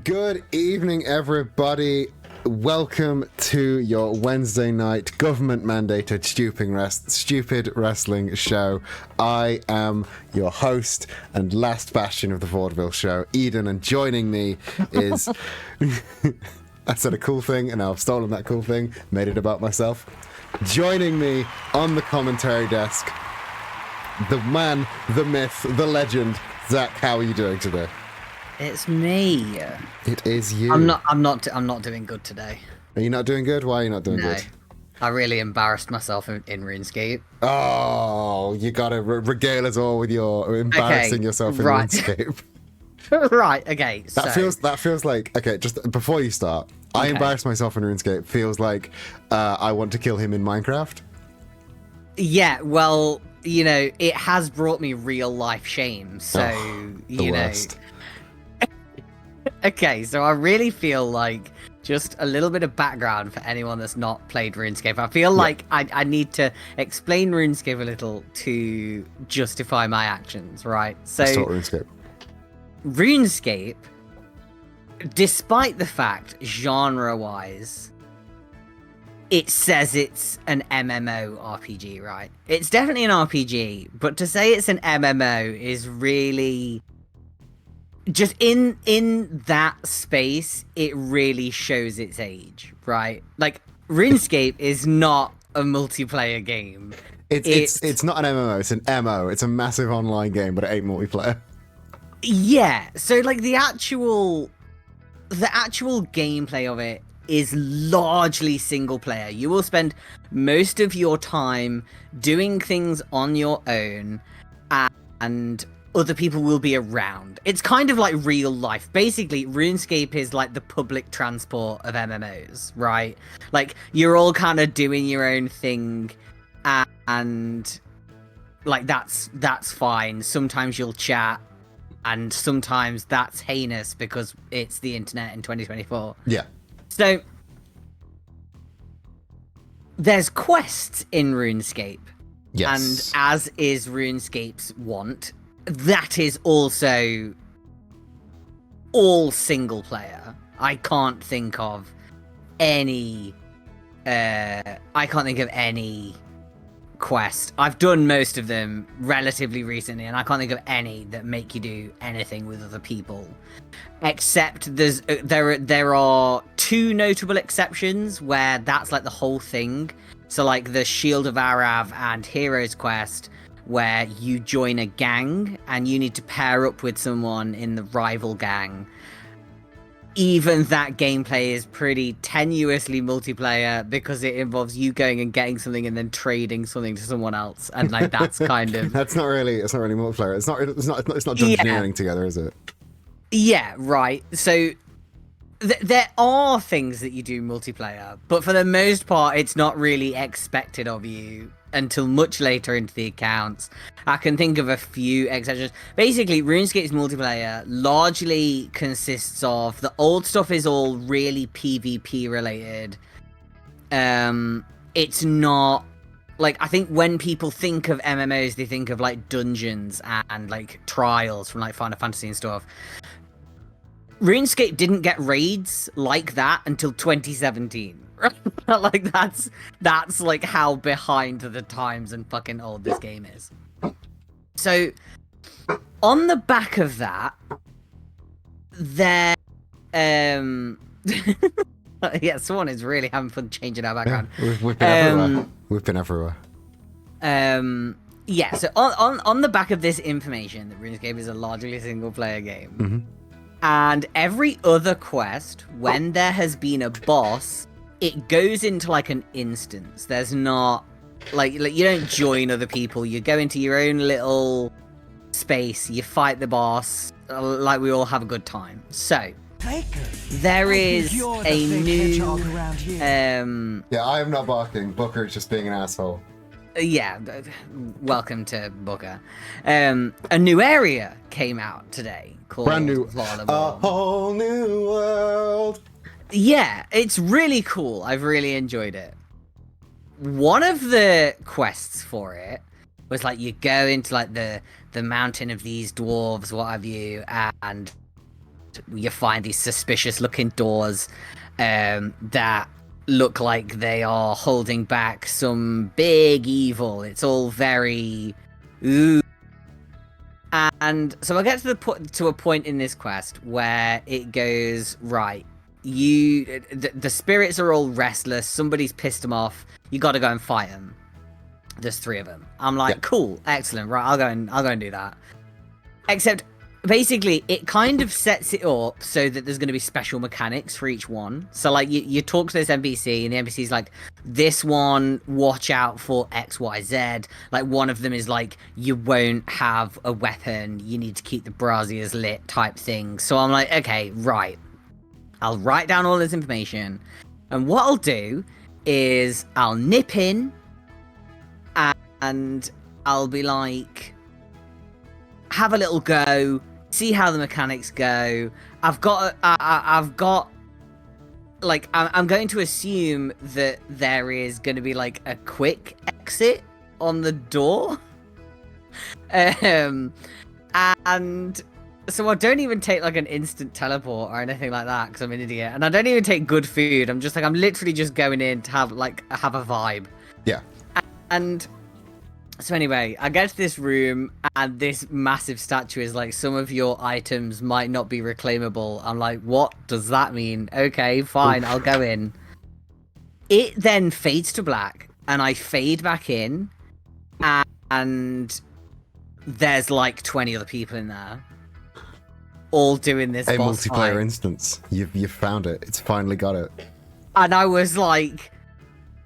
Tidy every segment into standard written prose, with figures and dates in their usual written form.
Good evening, everybody. Welcome to your Wednesday night government-mandated stupid wrestling show. I am your host and last bastion of the vaudeville show, Eden, and joining me is... I said a cool thing, and now I've stolen that cool thing, made it about myself. Joining me on the commentary desk, the man, the myth, the legend, Zach. How are you doing today? It's me. It is you. I'm not doing good today. Are you not doing good? Why are you not doing good? I really embarrassed myself in RuneScape. Oh, you gotta regale us all with your embarrassing yourself in RuneScape. Right. Okay. That feels like, okay. Just before you start, I embarrassed myself in RuneScape. Feels like I want to kill him in Minecraft. Yeah. Well, you know, it has brought me real life shame. So you know. Okay, so I really feel like just a little bit of background for anyone that's not played RuneScape. I feel like I need to explain RuneScape a little to justify my actions, right? So Let's talk RuneScape. RuneScape, despite the fact genre-wise, it says it's an MMO RPG, right? It's definitely an RPG, but to say it's an MMO is really... just in that space, it really shows its age, right? Like, RuneScape is not a multiplayer game. It's not an MMO, it's an MO. It's a massive online game, but it ain't multiplayer. Yeah, so like the actual gameplay of it is largely single player. You will spend most of your time doing things on your own, and other people will be around. It's kind of like real life. Basically, RuneScape is like the public transport of MMOs, right? Like, you're all kind of doing your own thing, and like that's fine. Sometimes you'll chat, and sometimes that's heinous because it's the internet in 2024. Yeah. So there's quests in RuneScape. Yes. And as is RuneScape's want, that is also all single player. I can't think of any quest. I've done most of them relatively recently, and I can't think of any that make you do anything with other people. Except there are two notable exceptions where that's like the whole thing. So like the Shield of Arav and Heroes quest, where you join a gang and you need to pair up with someone in the rival gang. Even that gameplay is pretty tenuously multiplayer because it involves you going and getting something and then trading something to someone else, and like that's kind of it's not really multiplayer. It's not dungeoneering together, is it? Yeah, right. So there are things that you do multiplayer, but for the most part, it's not really expected of you until much later into the accounts. I can think of a few exceptions. Basically, RuneScape's multiplayer largely consists of... the old stuff is all really PvP related. It's not... like, I think when people think of MMOs, they think of, like, dungeons and, like, trials from, like, Final Fantasy and stuff. RuneScape didn't get raids like that until 2017. Like, that's like how behind the times and fucking old this game is. So, on the back of that, there, yeah, someone is really having fun changing our background. Yeah, we've been everywhere. We've been everywhere. Yeah, so on the back of this information, that RuneScape is a largely single player game. Mm-hmm. And every other quest, when there has been a boss, it goes into like an instance. There's not like you don't join other people. You go into your own little space. You fight the boss. Like, we all have a good time. So there is a new yeah, I am not barking. Booker is just being an asshole. Yeah, welcome to Booker. A new area came out today called brand new, a whole new world. Yeah, it's really cool. I've really enjoyed it. One of the quests for it was like you go into like the mountain of these dwarves, what have you, and you find these suspicious looking doors that look like they are holding back some big evil. It's all very ooh. And so I get to a point in this quest where it goes, right, the spirits are all restless, somebody's pissed them off, you got to go and fight them. There's 3 of them. I'm like, cool, excellent, right, I'll go and do that. Except basically it kind of sets it up so that there's going to be special mechanics for each one. So like you talk to this NPC and the NPC's like, this one, watch out for XYZ. Like one of them is like, you won't have a weapon, you need to keep the braziers lit type thing. So I'm like, okay, right, I'll write down all this information, and what I'll do is I'll nip in and I'll be like, have a little go, see how the mechanics go. I've got like, I'm going to assume that there is going to be like a quick exit on the door. And so I don't even take like an instant teleport or anything like that because I'm an idiot, and I don't even take good food. I'm literally just going in to have a vibe. Yeah. And so anyway, I get to this room and this massive statue is like, some of your items might not be reclaimable. I'm like, what does that mean? Okay, fine, I'll go in. It then fades to black and I fade back in and there's like 20 other people in there, all doing this a boss multiplayer fight. instance. You've found it. It's finally got it. And I was like,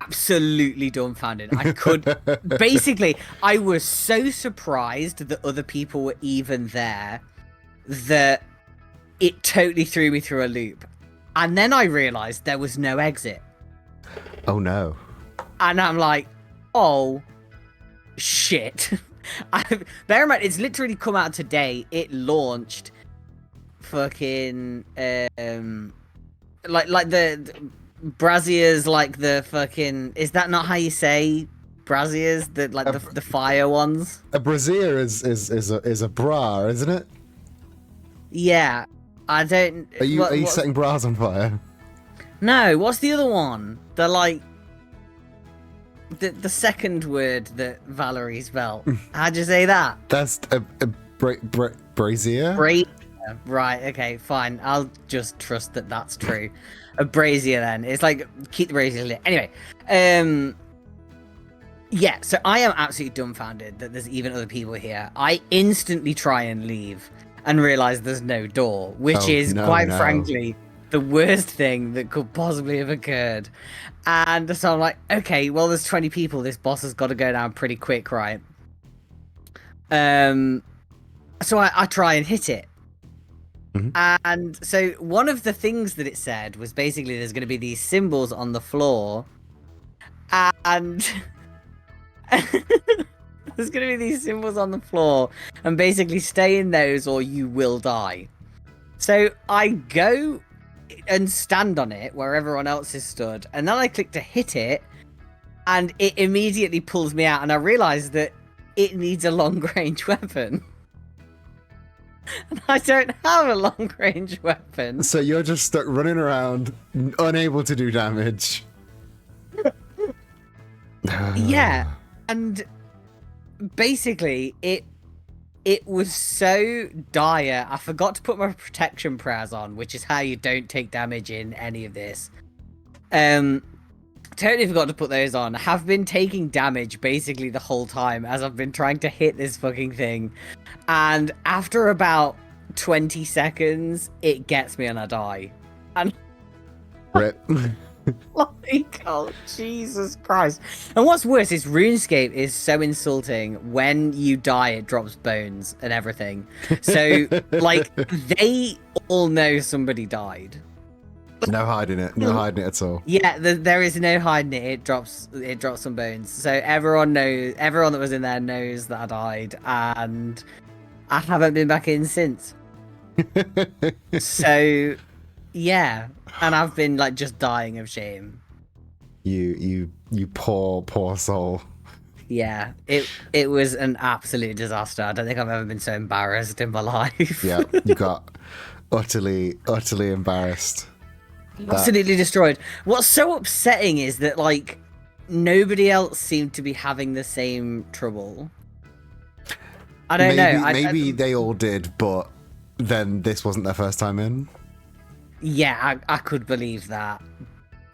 absolutely dumbfounded. I could basically, I was so surprised that other people were even there that it totally threw me through a loop. And then I realized there was no exit. Oh no. And I'm like, oh shit. Bear in mind, it's literally come out today. It launched fucking like the braziers, like the fucking, is that not how you say braziers? The like the fire ones? A brazier is a bra, isn't it? Yeah. I don't. Are you setting bras on fire? No, what's the other one? The like the second word that Valerie spelled. How'd you say that? That's a brazier? Right, okay, fine. I'll just trust that that's true. A brazier then. It's like, keep the brazier lit. Anyway, yeah, so I am absolutely dumbfounded that there's even other people here. I instantly try and leave and realize there's no door, which is quite frankly the worst thing that could possibly have occurred. And so I'm like, okay, well, there's 20 people. This boss has got to go down pretty quick, right? So I try and hit it. Mm-hmm. And so one of the things that it said was basically there's going to be these symbols on the floor, and there's going to be these symbols on the floor, and basically stay in those or you will die. So I go and stand on it where everyone else is stood, and then I click to hit it, and it immediately pulls me out, and I realize that it needs a long range weapon. And I don't have a long range weapon. So you're just stuck running around, unable to do damage. Yeah, and basically it was so dire. I forgot to put my protection prayers on, which is how you don't take damage in any of this. Totally forgot to put those on. Have been taking damage basically the whole time as I've been trying to hit this fucking thing. And after about 20 seconds, it gets me and I die. And Rip. like, oh, Jesus Christ. And what's worse is RuneScape is so insulting. When you die, it drops bones and everything. So, like, they all know somebody died. No hiding it. No hiding it at all. Yeah, there is no hiding it. It drops some bones. So everyone that was in there knows that I died, and I haven't been back in since. So, yeah, and I've been like just dying of shame. You poor soul. Yeah, it was an absolute disaster. I don't think I've ever been so embarrassed in my life. Yeah, you got utterly embarrassed. Absolutely destroyed. What's so upsetting is that like nobody else seemed to be having the same trouble. I don't know. Maybe they all did, but then this wasn't their first time in. Yeah, I could believe that.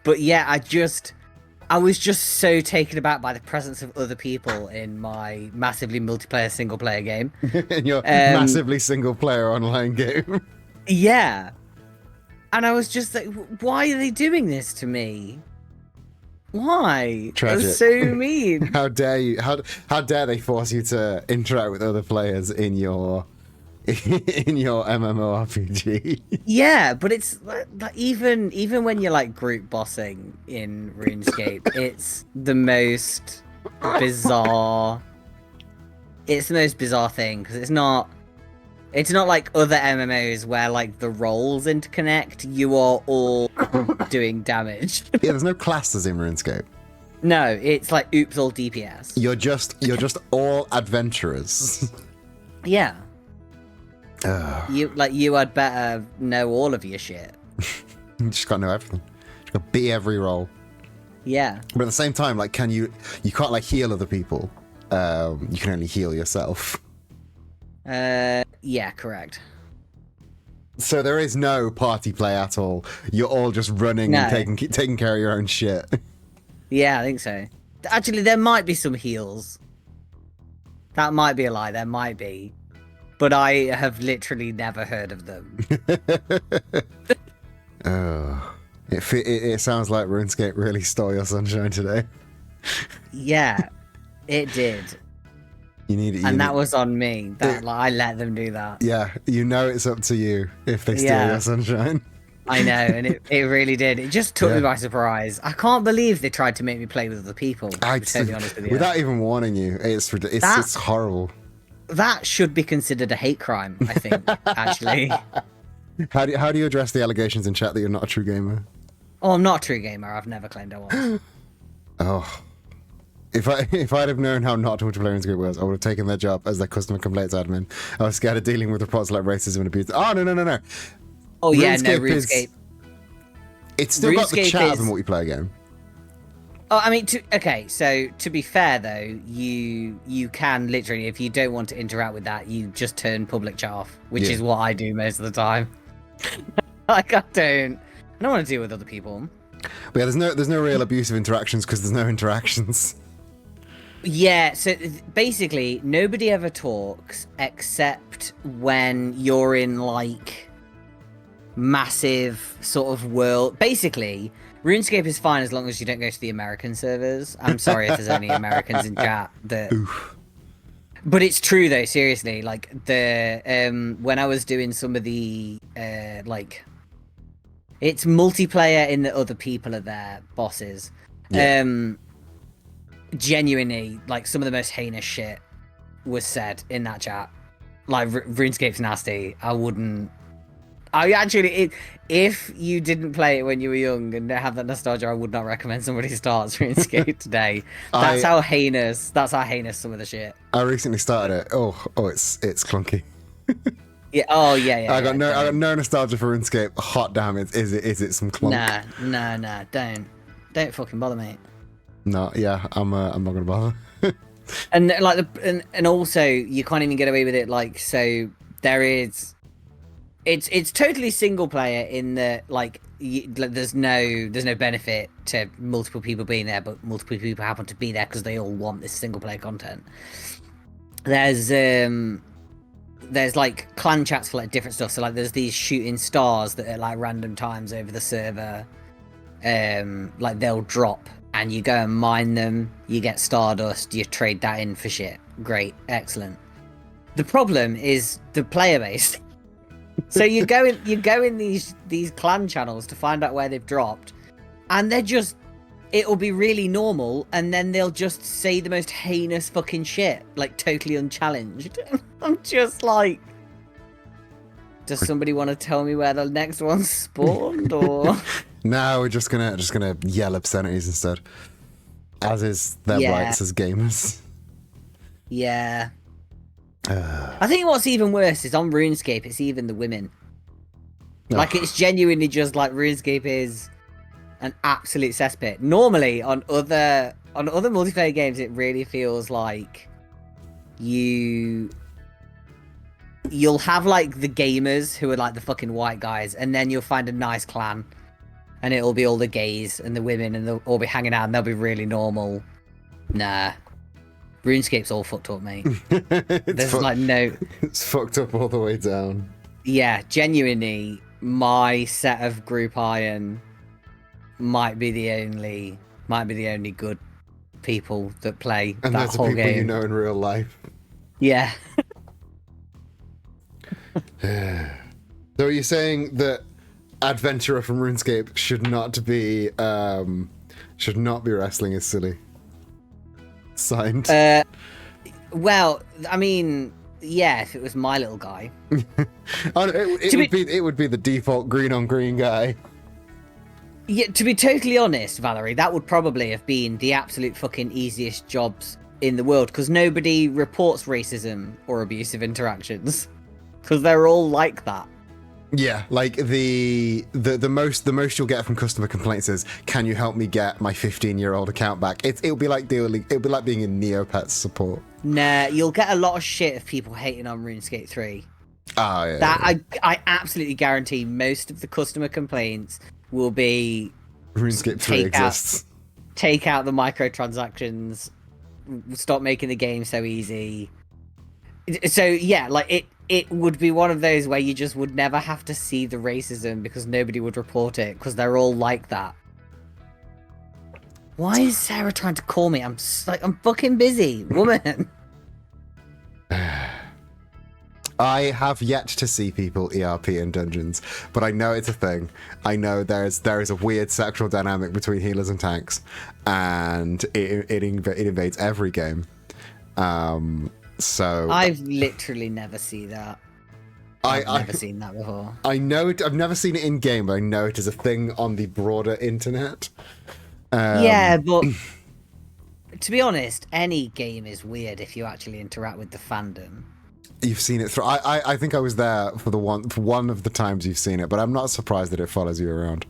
But yeah, I was just so taken aback by the presence of other people in my massively multiplayer single player game. In your massively single player online game. Yeah. And I was just like, why are they doing this to me? Why? Tragic. It was so mean. How dare you? How dare they force you to interact with other players in your MMORPG? Yeah, but it's like even when you're like group bossing in RuneScape, it's the most bizarre. It's the most bizarre thing because it's not like other MMOs where like the roles interconnect. You are all doing damage. Yeah, there's no classes in RuneScape. No, it's like oops all DPS. You're just all adventurers. Yeah. You had better know all of your shit. You just gotta know everything. You gotta be every role. Yeah. But at the same time, like, you can't like heal other people. You can only heal yourself. Yeah, correct. So there is no party play at all. You're all just running and taking care of your own shit. Yeah, I think so. Actually, there might be some heals. That might be a lie. There might be. But I have literally never heard of them. It sounds like RuneScape really stole your sunshine today. Yeah, it did. That was on me. I let them do that. Yeah, you know it's up to you if they steal your sunshine. I know, and it really did. It just took me by surprise. I can't believe they tried to make me play with other people. To be totally honest with you. Without even warning you, it's horrible. That should be considered a hate crime, I think, actually. How do you address the allegations in chat that you're not a true gamer? Oh, I'm not a true gamer. I've never claimed I was. Oh. If I'd have known how not multiplayer RuneScape was, I would have taken their job as their customer complaints admin. I was scared of dealing with reports like racism and abuse. Oh, no. Oh, yeah, RuneScape. It's still got the chat of a multiplayer game. Oh, I mean, so to be fair though, you can literally, if you don't want to interact with that, you just turn public chat off, which is what I do most of the time. Like I don't want to deal with other people. But yeah, there's no real abusive interactions because there's no interactions. Yeah, so basically nobody ever talks except when you're in like massive sort of world. Basically, RuneScape is fine as long as you don't go to the American servers. I'm sorry if there's any Americans in chat. But it's true though, seriously. Like when I was doing some of the like, it's multiplayer in that other people are there, bosses. Yeah. Genuinely, like some of the most heinous shit was said in that chat. Like RuneScape's nasty. If you didn't play it when you were young and have that nostalgia, I would not recommend somebody starts RuneScape today. That's how heinous some of the shit. I recently started it. Oh, it's clunky. Yeah. Oh, yeah. I got no nostalgia for RuneScape. Hot damn it! Is it some clunk? Nah. Don't fucking bother, mate. No, yeah, I'm not gonna bother. And like and also you can't even get away with it. Like so, there is. It's totally single player in that like there's no benefit to multiple people being there, but multiple people happen to be there because they all want this single player content. There's like clan chats for like different stuff. So like there's these shooting stars that at like random times over the server, like they'll drop and you go and mine them. You get stardust. You trade that in for shit. Great, excellent. The problem is the player base. So you go in these clan channels to find out where they've dropped, and it'll be really normal, and then they'll just say the most heinous fucking shit, like totally unchallenged. I'm just like, does somebody want to tell me where the next one spawned, or? No, we're just gonna yell obscenities instead, as is their rights as gamers. Yeah. I think what's even worse is on RuneScape, it's even the women. Like, Ugh. it's genuinely just like RuneScape is an absolute cesspit. Normally, on other multiplayer games, it really feels like you'll have like the gamers who are like the fucking white guys, and then you'll find a nice clan, and it'll be all the gays and the women, and they'll all be hanging out, and they'll be really normal. Nah, RuneScape's all fucked up, mate. There's like no. It's fucked up all the way down. Yeah, genuinely, my set of Group Iron might be the only good people that play And that those are whole people game. you know in real life. Yeah. So are you saying that Adventurer from RuneScape should not be wrestling as silly? Signed. Well, I mean, yeah, if it was my little guy. Oh, no, it would be the default green on green guy. Yeah, to be totally honest, Valerie, that would probably have been the absolute fucking easiest jobs in the world, because nobody reports racism or abusive interactions, because they're all like that. Yeah, like the most you'll get from customer complaints is, "Can you help me get my 15-year-old account back?" It'll be like being in Neopets support. Nah, you'll get a lot of shit of people hating on RuneScape 3. Ah, yeah. That I absolutely guarantee most of the customer complaints will be RuneScape 3 exists. take out the microtransactions, stop making the game so easy. So yeah, like it would be one of those where you just would never have to see the racism because nobody would report it because they're all like that. Why is Sarah trying to call me? I'm fucking busy, woman. I have yet to see people ERP in dungeons, but I know it's a thing. I know there is a weird sexual dynamic between healers and tanks, and it invades every game. So I've literally never seen that. I've never seen that before. I know it. I've never seen it in game, but I know it is a thing on the broader internet. Yeah, but to be honest, any game is weird if you actually interact with the fandom. You've seen it through. I think I was there for one of the times you've seen it, but I'm not surprised that it follows you around.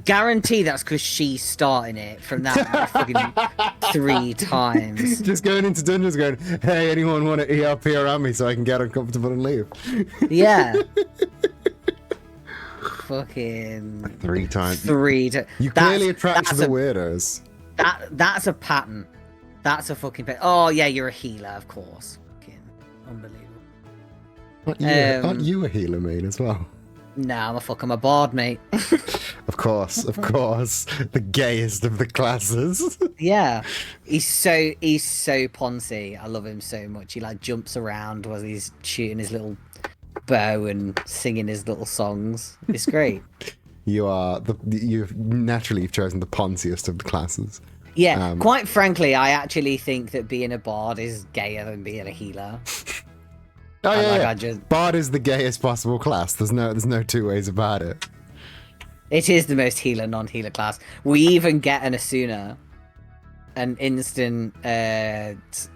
Guarantee that's because she's starting it from that fucking 3 times. Just going into dungeons, going, "Hey, anyone want to ERP around me so I can get uncomfortable and leave?" Yeah. Fucking 3 times. 3 times. You clearly attract the weirdos. That's a pattern. That's a fucking pattern. Oh yeah, you're a healer, of course. Fucking unbelievable. Aren't you a healer, main, as well? Nah, I'm a bard, mate. Of course, the gayest of the classes. Yeah, he's so poncy. I love him so much. He like jumps around while he's shooting his little bow and singing his little songs. It's great. You've chosen the ponziest of the classes. Yeah, quite frankly, I actually think that being a bard is gayer than being a healer. Oh yeah. Bard is the gayest possible class. There's no two ways about it. It is the most healer non-healer class. We even get an Asuna, an instant what's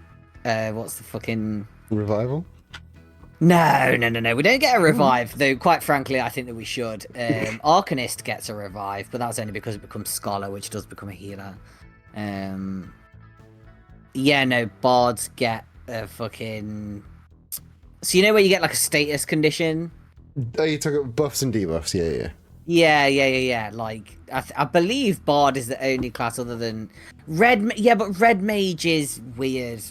the fucking revival? No. We don't get a revive, though. Quite frankly, I think that we should. Arcanist gets a revive, but that's only because it becomes Scholar, which does become a healer. Yeah, no, bards get a fucking. So you know where you get like a status condition? Oh, you took up buffs and debuffs, yeah. Yeah. Like I believe Bard is the only class other than Red. Yeah, but Red Mage is weird.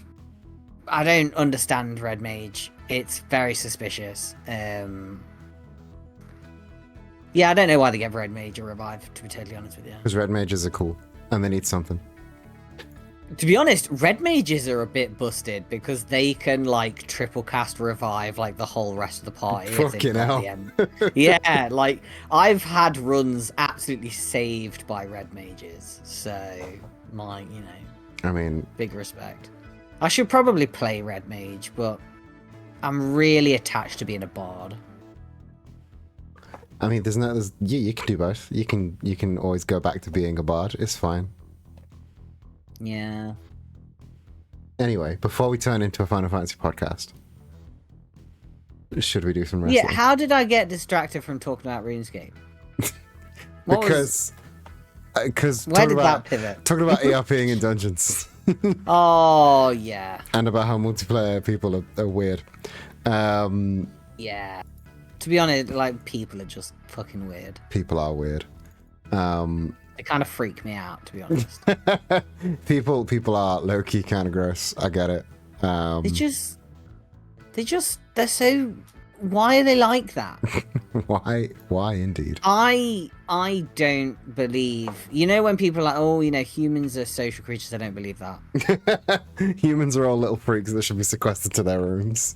I don't understand Red Mage. It's very suspicious. Yeah, I don't know why they give Red Mage a revive. To be totally honest with you, because Red Mages are cool and they need something. To be honest, Red Mages are a bit busted because they can like triple cast revive like the whole rest of the party. Fucking hell. Yeah, like I've had runs absolutely saved by Red Mages, so I mean, big respect. I should probably play Red Mage, but I'm really attached to being a bard. I mean, you can do both. You can always go back to being a bard. It's fine. Yeah. Anyway, before we turn into a Final Fantasy podcast, Should we do some wrestling? Yeah, how did I get distracted from talking about RuneScape? Because Where did that pivot? talking about ERPing in dungeons. Oh, yeah. And about how multiplayer people are weird. Yeah. To be honest, like, people are just fucking weird. People are weird. They kind of freak me out, to be honest. people are low-key kind of gross. I get it. They're so... Why are they like that? Why indeed? I don't believe... You know when people are like, oh, you know, humans are social creatures, I don't believe that. Humans are all little freaks that should be sequestered to their rooms.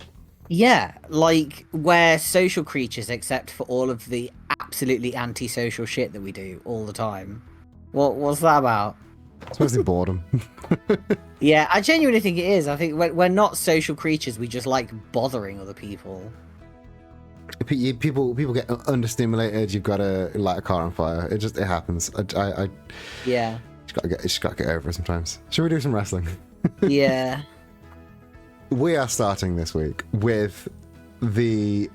Yeah, like, we're social creatures except for all of the absolutely antisocial shit that we do all the time. What's that about? It's mostly boredom. Yeah, I genuinely think it is. I think we're not social creatures, we just like bothering other people. People get understimulated. You've got to light a car on fire. It happens. Yeah. Just gotta get over it sometimes. Should we do some wrestling? Yeah. We are starting this week with the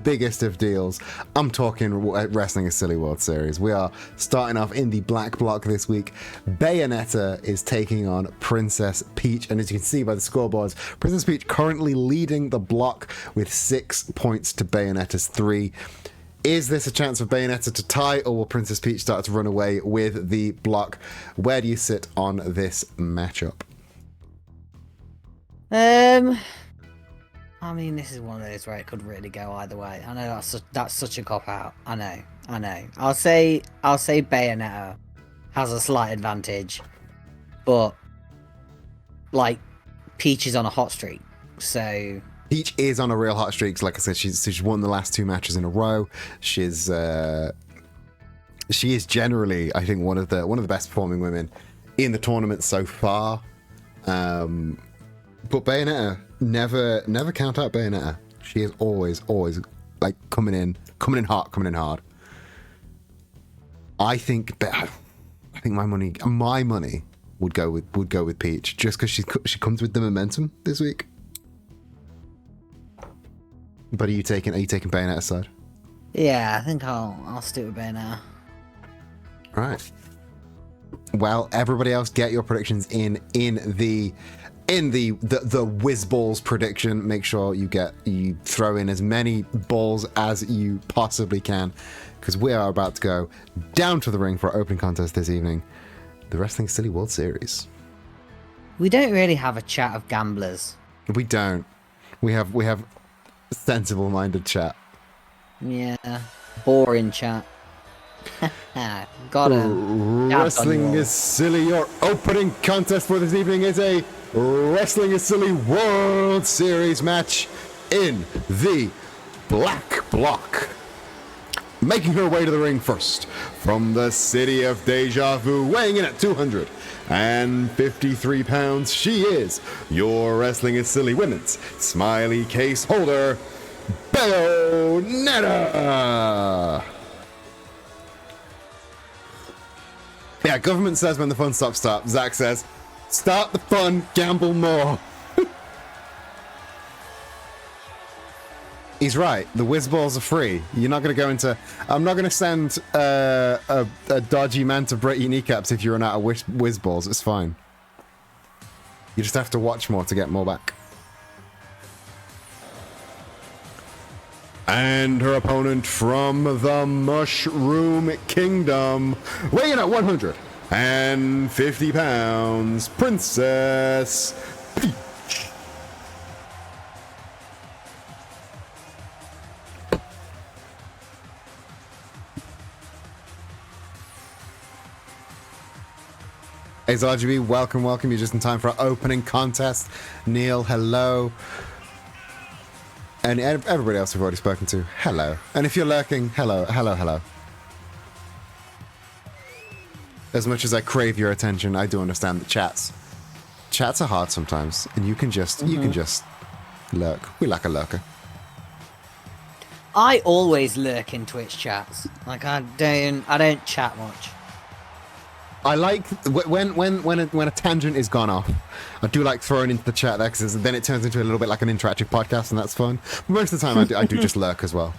biggest of deals. I'm talking Wrestling is Silly World Series. We are starting off in the black block this week. Bayonetta is taking on Princess Peach, and as you can see by the scoreboards, Princess Peach currently leading the block with 6 points to Bayonetta's 3. Is this a chance for Bayonetta to tie, or will Princess Peach start to run away with the block? Where do you sit on this matchup? I mean, this is one of those where it could really go either way. I know that's such a cop out. I know. I'll say Bayonetta has a slight advantage, but like Peach is on a hot streak, so Peach is on a real hot streak. Like I said, she's won the last 2 matches in a row. She is generally, I think, one of the best performing women in the tournament so far. But Bayonetta, never count out Bayonetta. She is always like coming in hot, coming in hard. I think my money would go with Peach, just because she comes with the momentum this week. But are you taking Bayonetta's side? yeah, I think I'll stick with Bayonetta. All right. Well, everybody else, get your predictions in the Whizballs prediction. Make sure you throw in as many balls as you possibly can, because we are about to go down to the ring for our opening contest this evening, the Wrestling Silly World Series. We don't really have a chat of gamblers. We don't. We have sensible minded chat. Yeah, boring chat. Got him. Wrestling is Silly. Your opening contest for this evening is a Wrestling is Silly World Series match in the black block. Making her way to the ring first, from the city of Deja Vu, weighing in at 253 pounds, she is your Wrestling is Silly Women's Smiley Case holder, Bayonetta. Yeah, government says when the fun stops, stop. Zach says, start the fun, gamble more. He's right. The Whizballs are free. You're not going to go into... I'm not going to send a dodgy man to break your kneecaps if you run out of Whizballs. It's fine. You just have to watch more to get more back. And her opponent from the Mushroom Kingdom, weighing at 150 pounds, Princess Peach. Hey RGB, welcome. You're just in time for our opening contest. Neil, hello. And everybody else we've already spoken to, hello. And if you're lurking, hello. As much as I crave your attention, I do understand that chats are hard sometimes, and you can just lurk. We like a lurker. I always lurk in Twitch chats. Like I don't chat much. I like when a tangent is gone off. I do like throwing into the chat there because then it turns into a little bit like an interactive podcast, and that's fun. But most of the time, I do just lurk as well.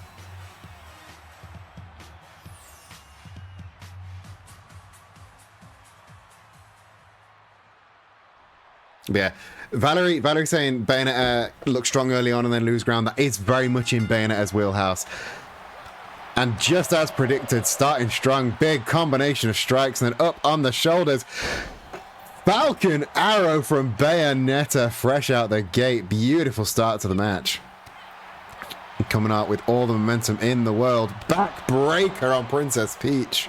But yeah, Valerie saying Bayonetta look strong early on and then lose ground. That is very much in Bayonetta's wheelhouse. And just as predicted, starting strong, big combination of strikes and then up on the shoulders. Falcon arrow from Bayonetta, fresh out the gate. Beautiful start to the match. Coming out with all the momentum in the world. Backbreaker on Princess Peach.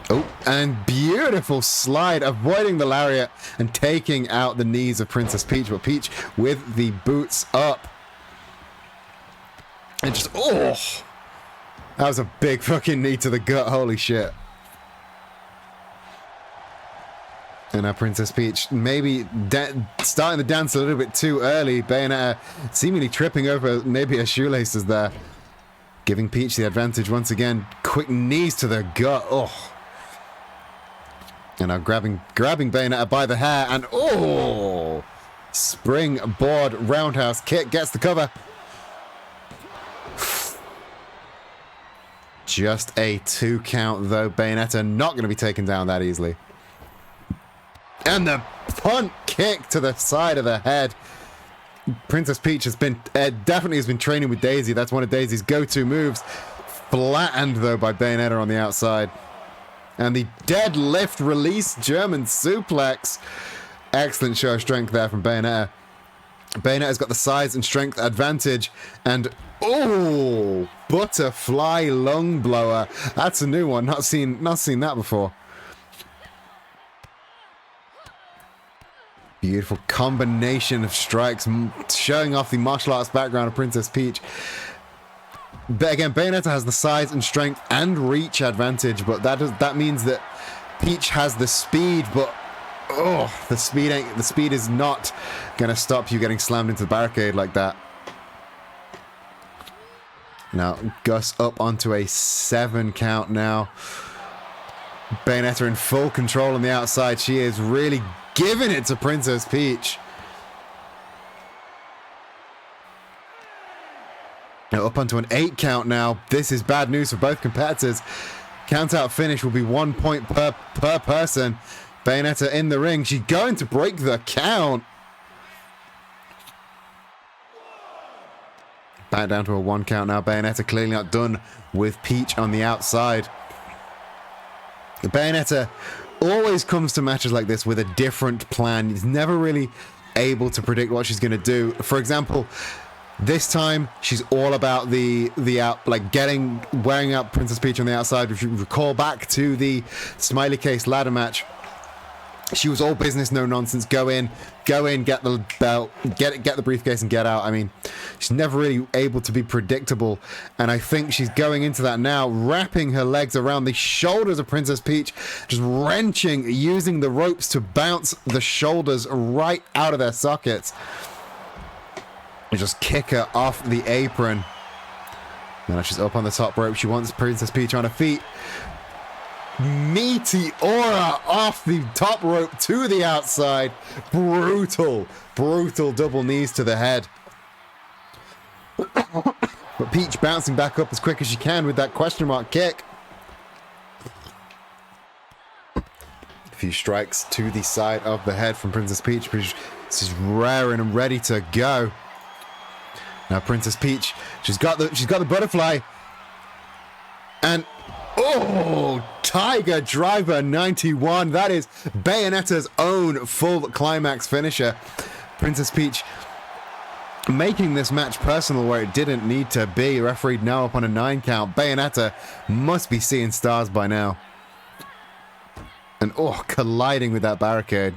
Oh, and beautiful slide, avoiding the lariat and taking out the knees of Princess Peach. But Peach with the boots up. And just, oh, that was a big fucking knee to the gut. Holy shit. And now Princess Peach maybe starting to dance a little bit too early. Bayonetta seemingly tripping over maybe her shoelaces there. Giving Peach the advantage once again. Quick knees to the gut. Oh. And now grabbing Bayonetta by the hair. And oh. Springboard roundhouse kick. Gets the cover. Just a 2 count though. Bayonetta not going to be taken down that easily. And the punt kick to the side of the head. Princess Peach has been definitely has been training with Daisy. That's one of Daisy's go-to moves. Flattened though by Bayonetta on the outside. And the deadlift release German suplex. Excellent show of strength there from Bayonetta. Bayonetta's got the size and strength advantage. And oh, butterfly lung blower. That's a new one. Not seen that before. Beautiful combination of strikes, showing off the martial arts background of Princess Peach. But again, Bayonetta has the size and strength and reach advantage, but that means that Peach has the speed, but oh, the speed is not gonna stop you getting slammed into the barricade like that. Now Gus up onto a 7 count now. Bayonetta in full control on the outside. She is really giving it to Princess Peach. Now up onto an 8 count now. This is bad news for both competitors. Count out finish will be 1 point per person. Bayonetta in the ring. She's going to break the count. Back down to a 1 count now. Bayonetta clearly not done with Peach on the outside. Bayonetta always comes to matches like this with a different plan. He's never really able to predict what she's going to do. For example, this time she's all about the out, like wearing out Princess Peach on the outside. If you recall back to the Smiley Case ladder match, she was all business, no nonsense. Go in, get the belt, get the briefcase and get out. I mean, she's never really able to be predictable. And I think she's going into that now, wrapping her legs around the shoulders of Princess Peach, just wrenching, using the ropes to bounce the shoulders right out of their sockets. And just kick her off the apron. Now she's up on the top rope. She wants Princess Peach on her feet. Meteora off the top rope to the outside. Brutal double knees to the head. But Peach bouncing back up as quick as she can with that question mark kick. A few strikes to the side of the head from Princess Peach. This is raring and ready to go. Now Princess Peach, she's got the butterfly. And oh, Tiger Driver 91. That is Bayonetta's own full climax finisher. Princess Peach making this match personal where it didn't need to be. Refereed now up on a 9 count. Bayonetta must be seeing stars by now. And oh, colliding with that barricade.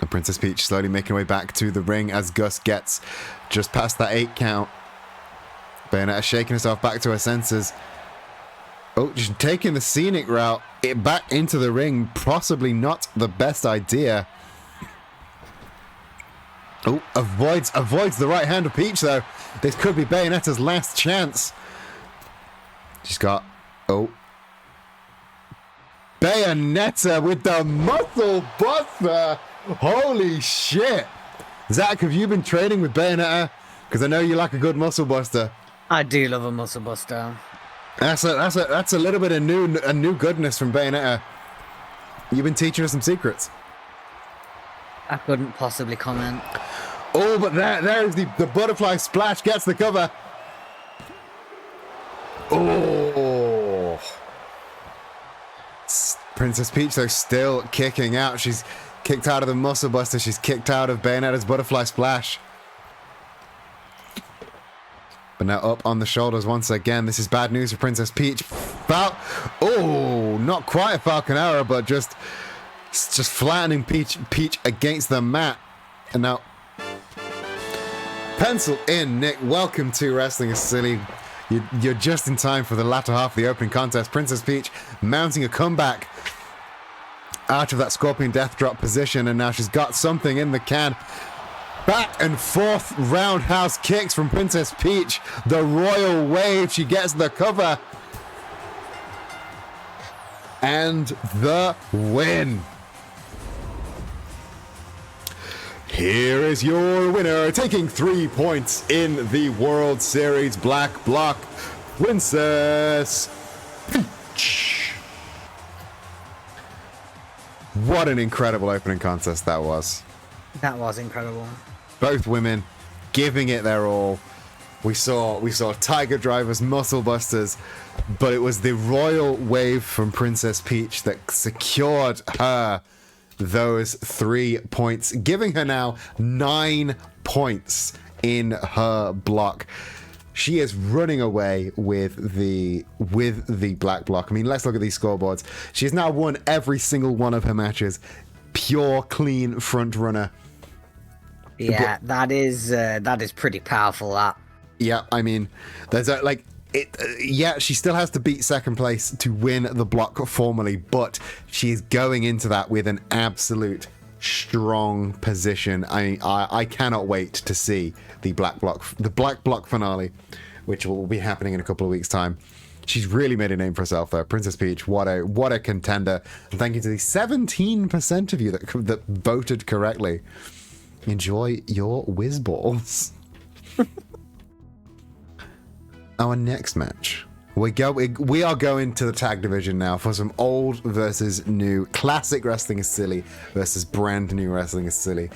And Princess Peach slowly making her way back to the ring as Gus gets just past that 8 count. Bayonetta shaking herself back to her senses. Oh, just taking the scenic route back into the ring. Possibly not the best idea. Oh, avoids the right hand of Peach though. This could be Bayonetta's last chance. She's got... Oh. Bayonetta with the muscle buster. Holy shit. Zach, have you been training with Bayonetta? Because I know you like a good muscle buster. I do love a muscle buster. That's a little bit of new goodness from Bayonetta. You've been teaching us some secrets. I couldn't possibly comment. Oh, but there's the butterfly splash gets the cover. Oh. Princess Peach, though, still kicking out. She's kicked out of the muscle buster. She's kicked out of Bayonetta's butterfly splash. But now up on the shoulders once again. This is bad news for Princess Peach. Oh, not quite a Falconera, but just flattening Peach against the mat. And now, pencil in, Nick. Welcome to Wrestling is Silly. You're just in time for the latter half of the opening contest. Princess Peach mounting a comeback out of that Scorpion Death Drop position, and now she's got something in the can. Back and forth roundhouse kicks from Princess Peach. The Royal Wave. She gets the cover. And the win. Here is your winner, taking 3 points in the World Series Black Block, Princess Peach. What an incredible opening contest that was. That was incredible. Both women giving it their all. We saw Tiger Drivers, Muscle Busters, but it was the Royal Wave from Princess Peach that secured her those 3 points, giving her now 9 points in her block. She is running away with the black block. I mean, let's look at these scoreboards. She has now won every single one of her matches. Pure, clean front runner. Yeah, that is pretty powerful. That. Yeah, I mean, there's she still has to beat second place to win the block formally, but she's going into that with an absolute strong position. I cannot wait to see the black block finale, which will be happening in a couple of weeks' time. She's really made a name for herself there. Princess Peach, what a contender. And thank you to the 17% of you that voted correctly. Enjoy your whiz balls. Our next match, we are going to the tag division now for some old versus new. Classic Wrestling is Silly versus brand new Wrestling is Silly.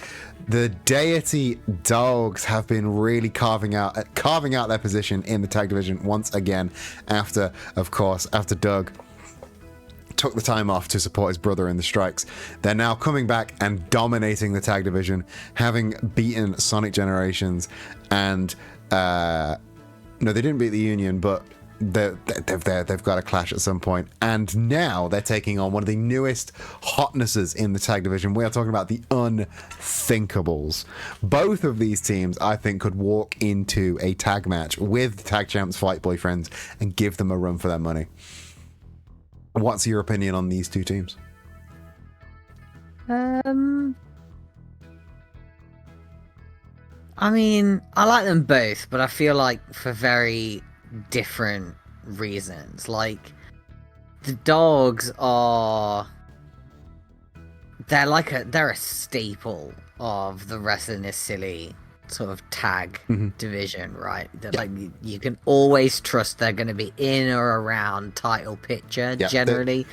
The Deity Dogs have been really carving out their position in the tag division once again after Doug took the time off to support his brother in the strikes. They're now coming back and dominating the tag division, having beaten Sonic Generations and no, they didn't beat the Union, but they've got a clash at some point. And now they're taking on one of the newest hotnesses in the tag division. We are talking about the Unthinkables. Both of these teams, I think, could walk into a tag match with the Tag Champs Fight Boyfriends and give them a run for their money. What's your opinion on these two teams? I mean, I like them both, but I feel like for very different reasons. Like, the Dogs they're a staple of the Wrestling is Silly sort of tag division, right? That like you can always trust they're going to be in or around title picture generally.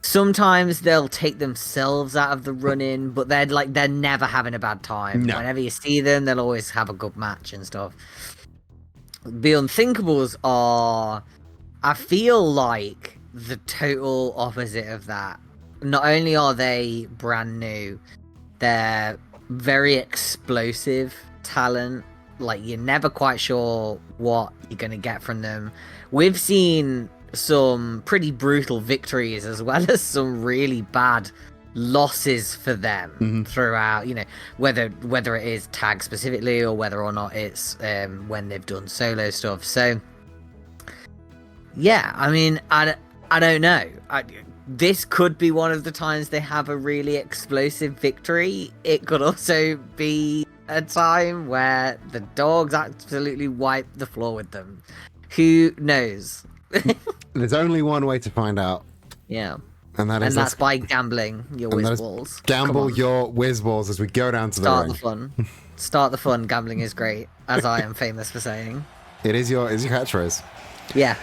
Sometimes they'll take themselves out of the run-in, but they're never having a bad time. No. Whenever you see them, they'll always have a good match and stuff. The Unthinkables are, I feel like, the total opposite of that. Not only are they brand new, they're very explosive talent. Like, you're never quite sure what you're going to get from them. We've seen some pretty brutal victories as well as some really bad losses for them throughout, you know, whether it is tag specifically or whether or not it's when they've done solo stuff. So yeah, I mean, I don't know. This could be one of the times they have a really explosive victory. It could also be a time where the Dogs absolutely wipe the floor with them. Who knows? There's only one way to find out, Yeah. and that And is that's by gambling your and whiz that is balls. gamble Come on. your whiz balls as we go down to the Start ring. the fun. Start the fun. Gambling is great, as I am famous for saying. It is your catchphrase. Yeah.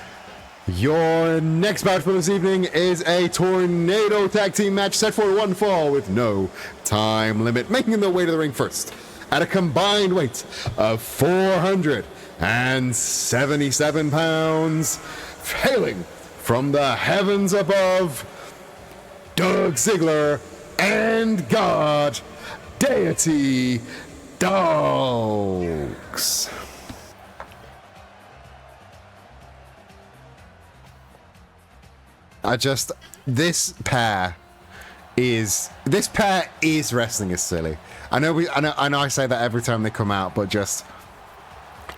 Your next match for this evening is a tornado tag team match set for one fall with no time limit, making their way to the ring first at a combined weight of 477 pounds, hailing from the heavens above, Doug Ziggler and God Deity Dogs. This pair is wrestling is silly. I know I say that every time they come out, but just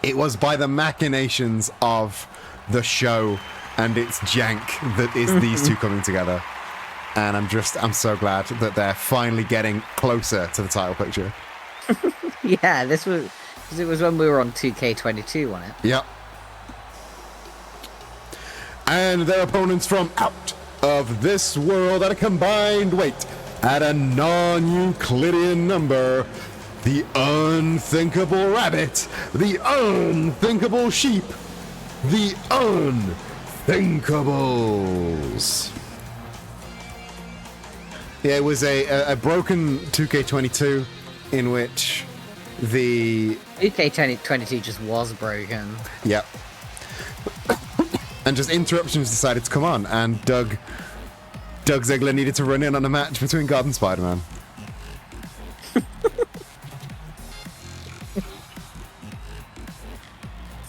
it was by the machinations of the show and its jank that is these two coming together. And I'm so glad that they're finally getting closer to the title picture. Yeah, it was when we were on 2K22, wasn't it? Yep. And their opponents from out of this world at a combined weight at a non-Euclidean number, the unthinkable rabbit, the unthinkable sheep, the unthinkables. Yeah, it was a broken 2K22 in which the 2K22 just was broken. Yep. And just interruptions decided to come on, and Doug Ziggler needed to run in on a match between God and Spider-Man.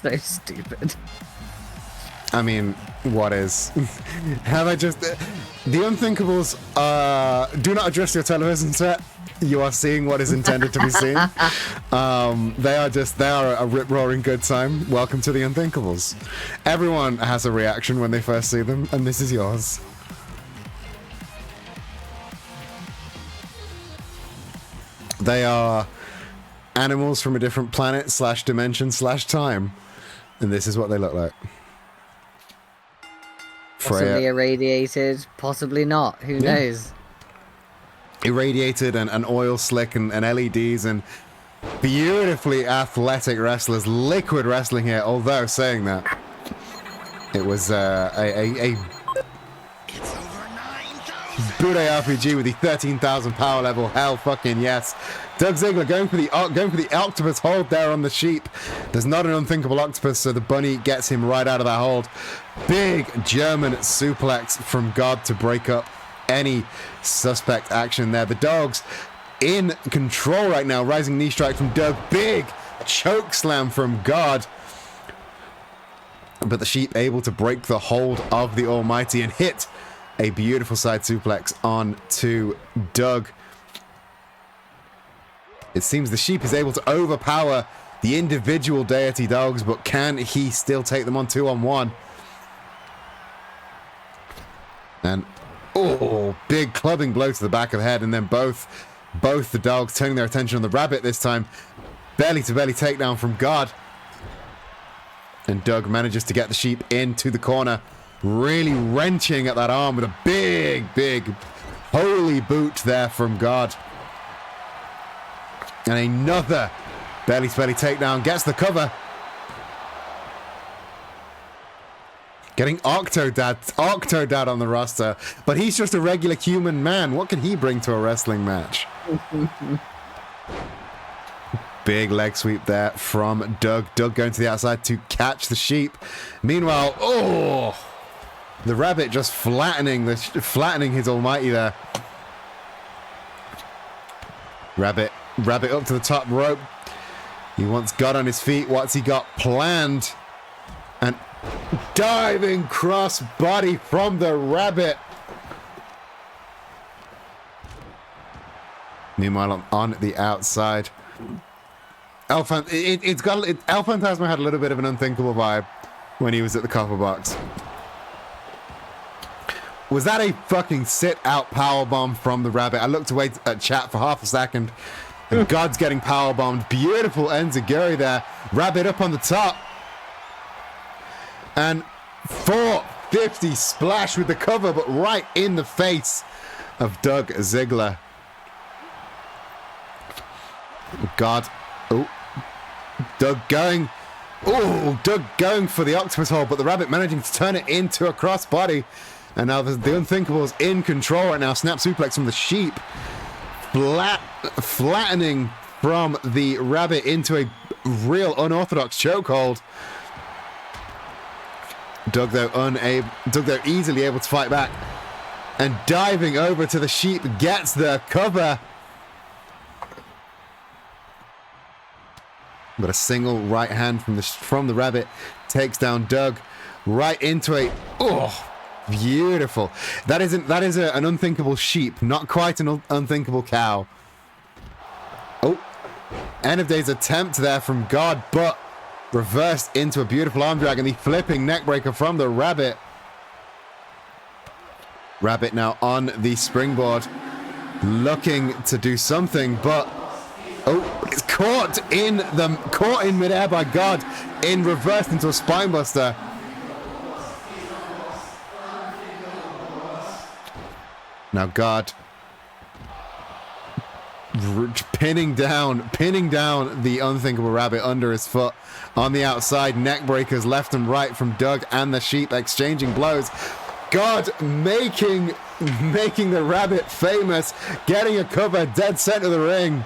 So stupid. I mean, what is? Have I just... The Unthinkables do not adjust your television set. You are seeing what is intended to be seen. They are a rip-roaring good time. Welcome to the Unthinkables. Everyone has a reaction when they first see them, and this is yours. They are animals from a different planet / dimension / time, and this is what they look like. Possibly irradiated, possibly not. Who knows? Irradiated and oil slick and LEDs and beautifully athletic wrestlers. Liquid wrestling here, although saying that, it was a Bude RPG with the 13,000 power level. Hell fucking yes. Doug Ziggler going for the octopus hold there on the sheep. There's not an unthinkable octopus, so the bunny gets him right out of that hold. Big German suplex from God to break up any suspect action there. The Dogs in control right now. Rising knee strike from Doug. Big choke slam from God. But the sheep able to break the hold of the Almighty and hit a beautiful side suplex on to Doug. It seems the sheep is able to overpower the individual Deity Dogs, but can he still take them on 2-on-1? And big clubbing blow to the back of the head, and then both the Dogs turning their attention on the rabbit this time. Belly to belly takedown from God. And Doug manages to get the sheep into the corner, really wrenching at that arm with a big holy boot there from God. And another belly to belly takedown, gets the cover. Getting Octodad on the roster, but he's just a regular human man. What can he bring to a wrestling match? Big leg sweep there from Doug. Doug going to the outside to catch the sheep. Meanwhile, the rabbit just flattening his Almighty there. Rabbit up to the top rope. He wants God on his feet. What's he got planned? And diving cross body from the rabbit. Meanwhile, on the outside, El Phantasmo had a little bit of an unthinkable vibe when he was at the copper box. Was that a fucking sit-out powerbomb from the rabbit? I looked away at chat for half a second, and God's getting powerbombed. Beautiful enziguri there. Rabbit up on the top. And 450 splash with the cover, but right in the face of Doug Ziggler. God. Oh. Doug going for the octopus hold, but the rabbit managing to turn it into a crossbody. And now the Unthinkable's in control right now. Snap suplex from the sheep. Flattening from the rabbit into a real unorthodox chokehold. Doug though easily able to fight back. And diving over to the sheep, gets the cover. But a single right hand from the rabbit takes down Doug right into a beautiful. That is an unthinkable sheep, not quite an unthinkable cow. Oh, end of days attempt there from God, but reversed into a beautiful arm drag and the flipping neckbreaker from the rabbit. Rabbit now on the springboard, looking to do something, but it's caught in midair by God, in reverse into a spinebuster. Now God pinning down the unthinkable rabbit under his foot on the outside. Neck breakers left and right from Doug and the sheep exchanging blows. God making the rabbit famous, getting a cover dead center of the ring.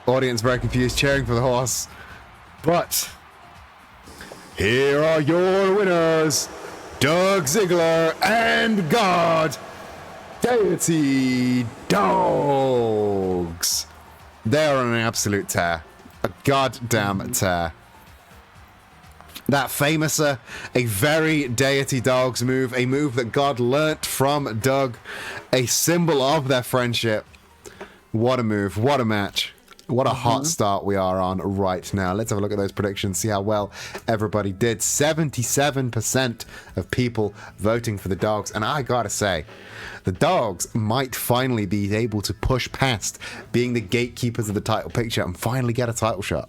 Audience very confused, cheering for the horse. But here are your winners, Doug Ziggler and God Deity Dogs. They're on an absolute tear. A goddamn tear. That famous, a very Deity Dogs move, a move that God learnt from Doug, a symbol of their friendship. What a move, what a match. What a hot start we are on right now. Let's have a look at those predictions, see how well everybody did. 77% of people voting for the Dogs. And I gotta say, the Dogs might finally be able to push past being the gatekeepers of the title picture and finally get a title shot.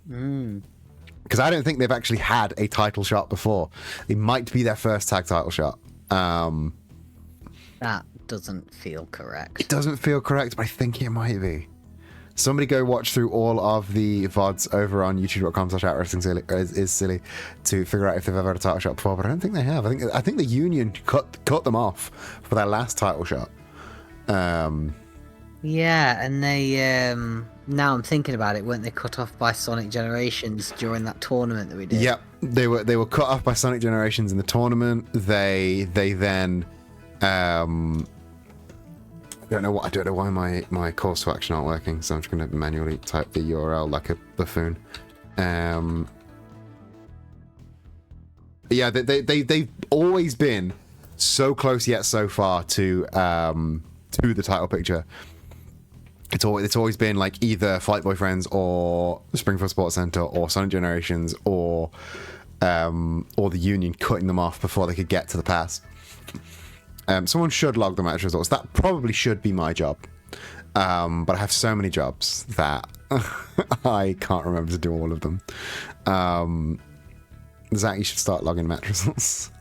Because I don't think they've actually had a title shot before. It might be their first tag title shot. That doesn't feel correct. It doesn't feel correct, but I think it might be. Somebody go watch through all of the VODs over on youtube.com/outwrestling is silly to figure out if they've ever had a title shot before, but I don't think they have. I think the Union cut them off for their last title shot. Yeah, and they now I'm thinking about it, weren't they cut off by Sonic Generations during that tournament that we did? Yep, they were cut off by Sonic Generations in the tournament. They then I don't know why my calls to action aren't working, so I'm just going to manually type the URL like a buffoon. Yeah, they've always been so close yet so far to the title picture. It's always been like either Flight Boyfriends or Springfield Sports Center or Sonic Generations or the Union cutting them off before they could get to the pass. Someone should log the match results. That probably should be my job. But I have so many jobs that I can't remember to do all of them. Zach, you should start logging match results.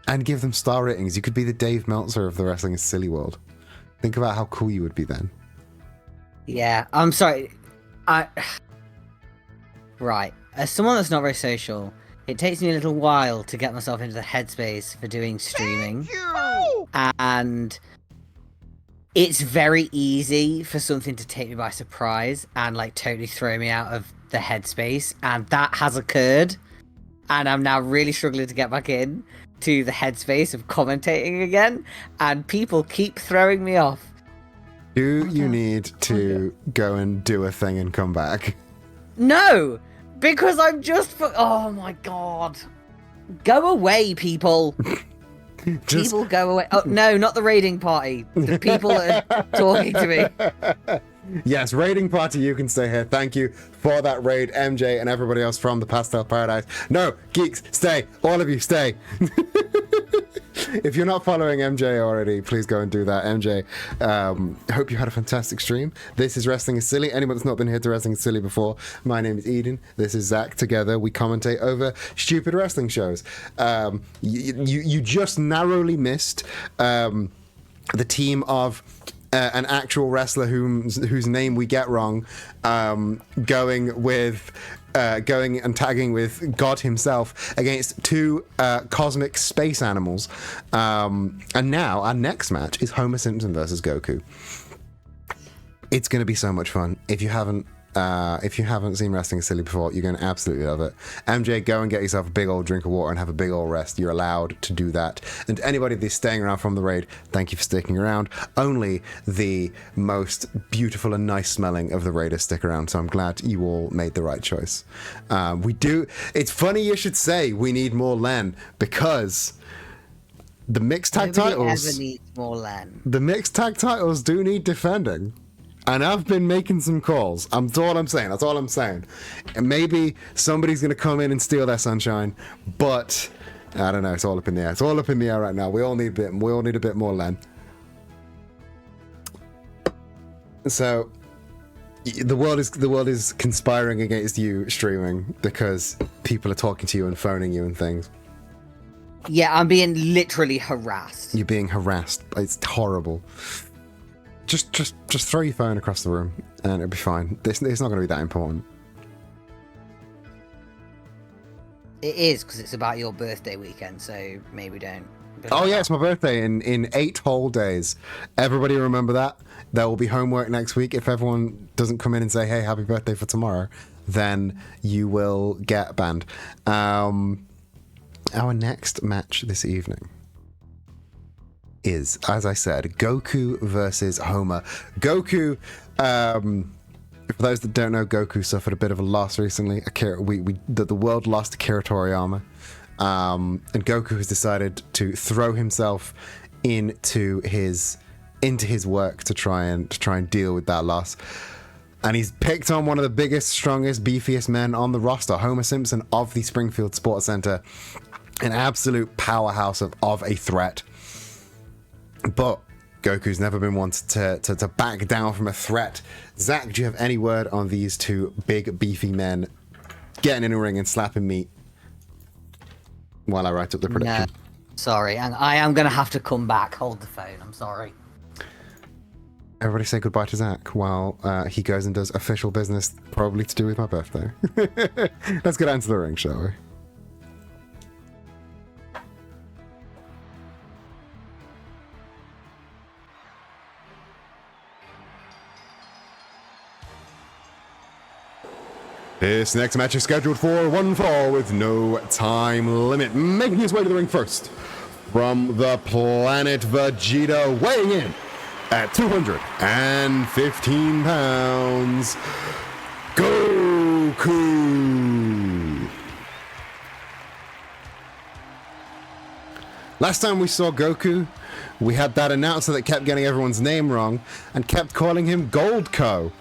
And give them star ratings. You could be the Dave Meltzer of the Wrestling is Silly world. Think about how cool you would be then. Yeah, I'm sorry. Right. As someone that's not very social, it takes me a little while to get myself into the headspace for doing streaming. And it's very easy for something to take me by surprise and like totally throw me out of the headspace. And that has occurred. And I'm now really struggling to get back in to the headspace of commentating again. And people keep throwing me off. Do you need to go and do a thing and come back? No! Because I'm just... Oh my god. Go away, people. People go away. Oh, no, not the raiding party. The people that are talking to me. Yes, raiding party, you can stay here. Thank you for that raid, MJ and everybody else from the Pastel Paradise. No, geeks, stay. All of you, stay. If you're not following MJ already, please go and do that. MJ, hope you had a fantastic stream. This is Wrestling is Silly. Anyone that's not been here to Wrestling is Silly before, my name is Eden. This is Zach. Together, we commentate over stupid wrestling shows. You just narrowly missed the team of an actual wrestler whose name we get wrong, going and tagging with God himself against two cosmic space animals. And now our next match is Homer Simpson versus Goku. It's going to be so much fun. If you haven't seen Wrestling is Silly before, you're going to absolutely love it. MJ, go and get yourself a big old drink of water and have a big old rest. You're allowed to do that. And anybody that's staying around from the raid, thank you for sticking around. Only the most beautiful and nice smelling of the raiders stick around, so I'm glad you all made the right choice. It's funny you should say we need more Len, because the mixed tag titles... ever needs more Len. The mixed tag titles do need defending. And I've been making some calls. That's all I'm saying. And maybe somebody's going to come in and steal their sunshine. But I don't know. It's all up in the air. It's all up in the air right now. We all need a bit more Len. So the world is conspiring against you streaming because people are talking to you and phoning you and things. Yeah, I'm being literally harassed. You're being harassed. It's horrible. Just throw your phone across the room and it'll be fine. It's not going to be that important. It is, because it's about your birthday weekend, so maybe don't. Oh yeah, it's my birthday in 8 whole days. Everybody remember that. There will be homework next week. If everyone doesn't come in and say, hey, happy birthday for tomorrow, then you will get banned. Our next match this evening is, as I said, Goku versus Homer. Goku, for those that don't know, Goku suffered a bit of a loss recently. The world lost Akira Toriyama, and Goku has decided to throw himself into his work to try and deal with that loss. And he's picked on one of the biggest, strongest, beefiest men on the roster, Homer Simpson of the Springfield Sports Center, an absolute powerhouse of a threat. But Goku's never been one to back down from a threat. Zach, do you have any word on these two big, beefy men getting in a ring and slapping meat while I write up the prediction? No, sorry. I am going to have to come back. Hold the phone. I'm sorry. Everybody say goodbye to Zach while he goes and does official business, probably to do with my birthday. Let's get out into the ring, shall we? This next match is scheduled for one fall with no time limit. Making his way to the ring first, from the planet Vegeta, weighing in at 215 pounds, Goku. Last time we saw Goku, we had that announcer that kept getting everyone's name wrong and kept calling him Goldco.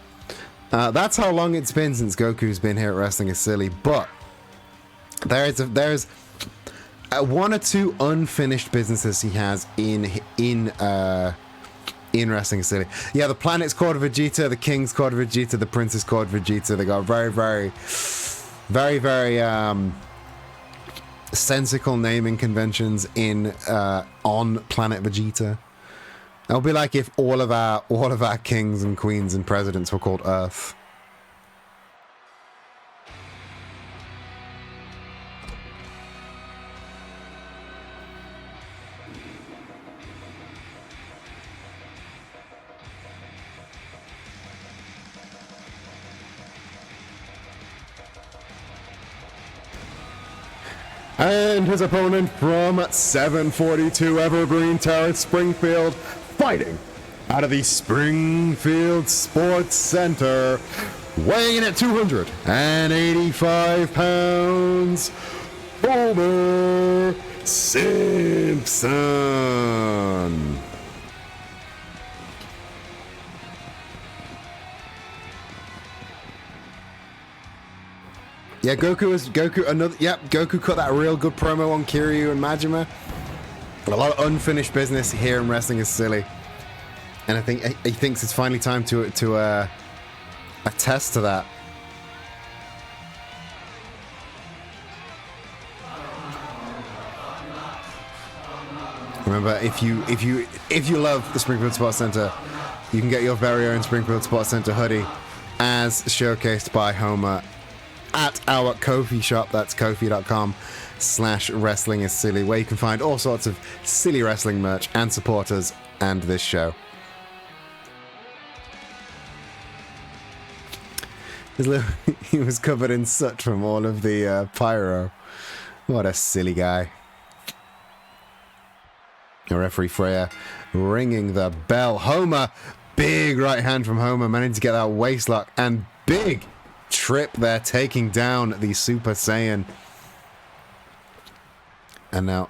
That's how long it's been since Goku's been here at Wrestling is Silly, but there's one or two unfinished businesses he has in Wrestling is Silly. Yeah, the planet's called Vegeta, the king's called Vegeta, the prince is called Vegeta. They got very, very, very, very sensical naming conventions on planet Vegeta. It'll be like if all of our kings and queens and presidents were called Earth. And his opponent from 742 Evergreen Terrace, Springfield, fighting out of the Springfield Sports Center, weighing in at 285 pounds, Homer Simpson. Yeah, Goku cut that real good promo on Kiryu and Majima. A lot of unfinished business here in Wrestling is Silly. And I think he thinks it's finally time to attest to that. Remember, if you love the Springfield Sports Center, you can get your very own Springfield Sports Center hoodie as showcased by Homer at our Ko-fi shop. That's kofi.com/wrestling is silly, where you can find all sorts of silly wrestling merch and supporters and this show. He was covered in soot from all of the pyro. What a silly guy. Referee Freya ringing the bell. Homer, big right hand from Homer, managing to get that waist lock, and big trip there, taking down the Super Saiyan. And now,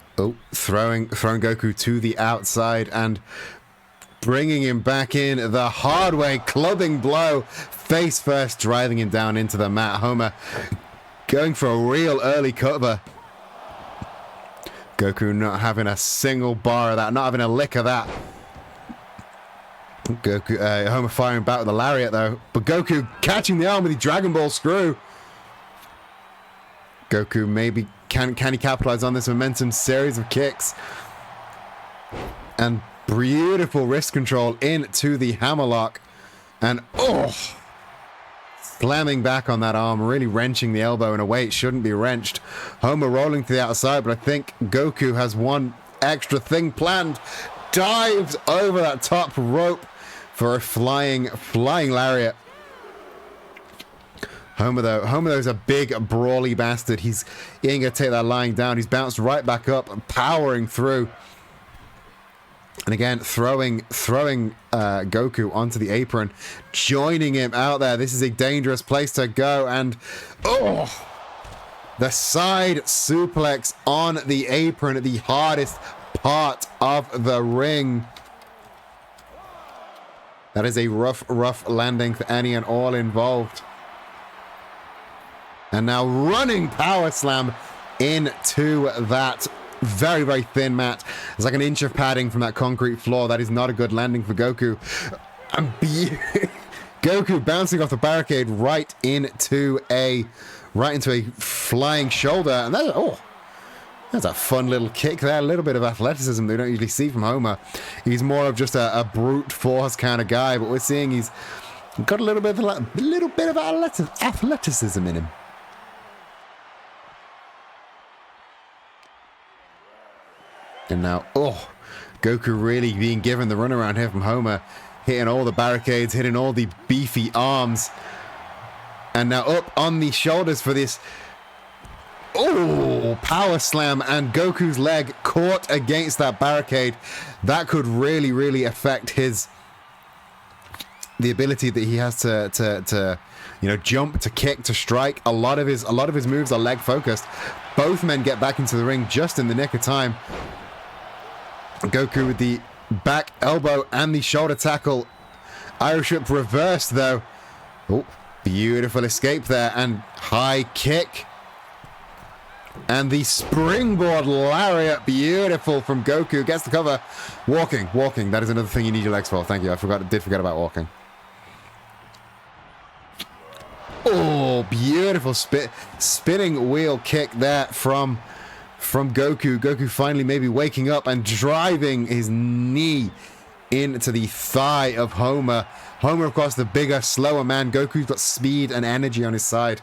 throwing Goku to the outside and bringing him back in the hard way, clubbing blow, face first, driving him down into the mat. Homer going for a real early cover. Goku not having a single bar of that, not having a lick of that. Homer firing back with the lariat though, but Goku catching the arm with the Dragon Ball screw. Goku maybe can he capitalize on this momentum? Series of kicks and beautiful wrist control into the hammerlock, and slamming back on that arm, really wrenching the elbow in a way it shouldn't be wrenched. Homer rolling to the outside, but I think Goku has one extra thing planned. Dives over that top rope for a flying lariat. Homer though's a big brawly bastard. He ain't gonna take that lying down. He's bounced right back up and powering through. And again, throwing Goku onto the apron, joining him out there. This is a dangerous place to go. And the side suplex on the apron, the hardest part of the ring. That is a rough landing for any and all involved. And now running power slam into that very, very thin mat. It's like an inch of padding from that concrete floor. That is not a good landing for Goku. And Goku bouncing off the barricade right into a flying shoulder. And that's a fun little kick there. A little bit of athleticism they don't usually see from Homer. He's more of just a brute force kind of guy, but we're seeing he's got a little bit of athleticism in him. And now, Goku really being given the runaround here from Homer, hitting all the barricades, hitting all the beefy arms. And now up on the shoulders for this, power slam, and Goku's leg caught against that barricade. That could really, really affect the ability that he has to jump, to kick, to strike. A lot of his moves are leg focused. Both men get back into the ring just in the nick of time. Goku with the back elbow and the shoulder tackle. Irish whip reversed though. Beautiful escape there, and high kick. And the springboard lariat, beautiful from Goku. Gets the cover. Walking. That is another thing you need your legs for. Thank you. I did forget about walking. Beautiful spinning wheel kick there from Goku. Goku finally maybe waking up and driving his knee into the thigh of Homer. Homer, of course, the bigger, slower man. Goku's got speed and energy on his side,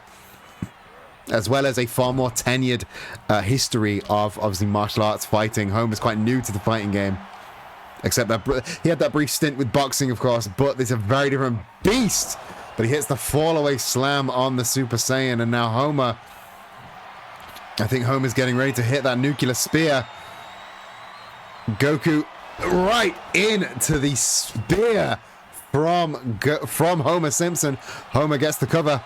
as well as a far more tenured history of obviously martial arts fighting. Homer's quite new to the fighting game, except that he had that brief stint with boxing, of course, but there's a very different beast. But he hits the fall-away slam on the Super Saiyan, and now Homer, I think Homer's getting ready to hit that nuclear spear. Goku right into the spear from Homer Simpson. Homer gets the cover,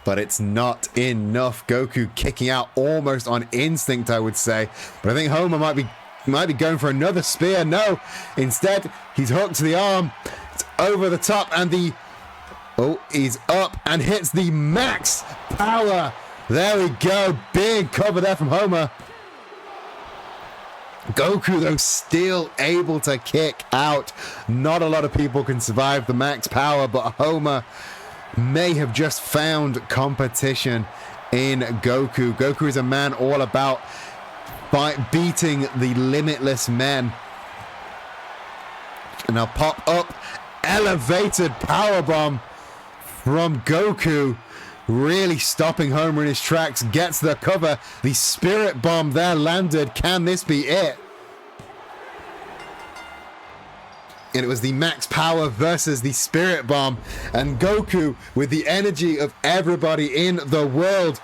but it's not enough. Goku kicking out almost on instinct, I would say. But I think Homer might be going for another spear. No, instead he's hooked to the arm. It's over the top, and he's up and hits the max power There we go. Big cover there from Homer. Goku, though, still able to kick out. Not a lot of people can survive the max power, but Homer may have just found competition in Goku. Goku is a man all about beating the limitless men. And now pop up. Elevated powerbomb from Goku. Really stopping Homer in his tracks. Gets the cover. The spirit bomb there landed. Can this be it? And it was the max power versus the spirit bomb. And Goku, with the energy of everybody in the world.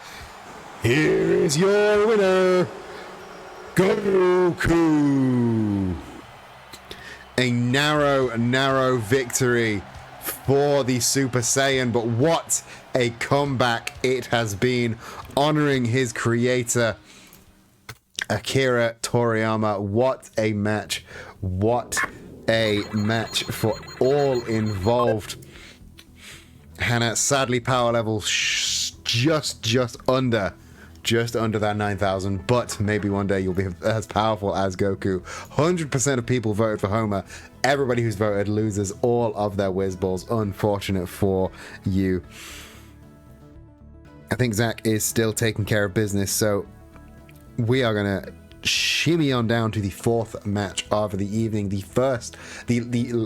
Here is your winner, Goku. A narrow victory for the Super Saiyan. But what a comeback it has been, honoring his creator, Akira Toriyama. What a match. What a match for all involved. Hannah, sadly, power level just under that 9,000, but maybe one day you'll be as powerful as Goku. 100% of people voted for Homer. Everybody who's voted loses all of their whiz balls. Unfortunate for you. I think Zach is still taking care of business, so we are gonna shimmy on down to the fourth match of the evening, the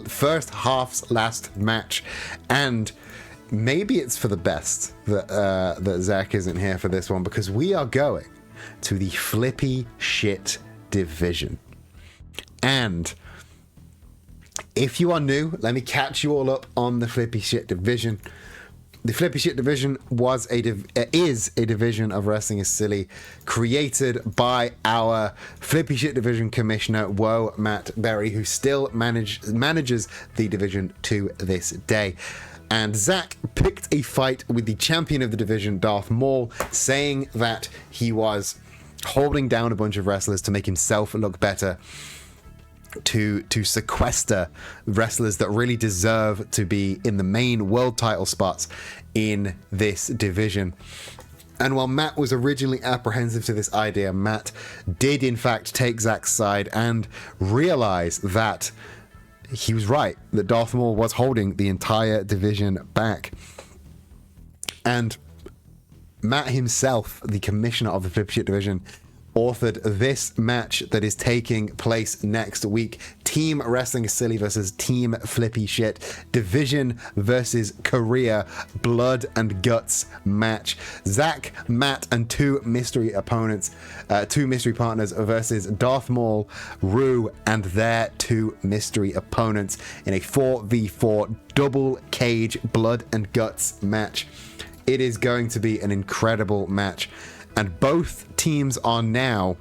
first half's last match, and maybe it's for the best that Zach isn't here for this one, because we are going to the Flippy Shit division. And if you are new, let me catch you all up on the Flippy Shit division. The Flippy Shit division is a division of Wrestling is Silly, created by our Flippy Shit division commissioner, Woe Matt Berry, who still manages the division to this day. And Zach picked a fight with the champion of the division, Darth Maul, saying that he was holding down a bunch of wrestlers to make himself look better, to sequester wrestlers that really deserve to be in the main world title spots in this division. And while Matt was originally apprehensive to this idea, Matt did in fact take Zach's side and realize that he was right, that Darth Maul was holding the entire division back. And Matt himself, the commissioner of the Flippy Shit division, authored this match that is taking place next week. Team Wrestling is Silly versus Team Flippy Shit. Division versus Korea. Blood and guts match. Zach, Matt, and two mystery partners versus Darth Maul, Rue, and their two mystery opponents in a 4v4 double cage blood and guts match. It is going to be an incredible match. And both teams are now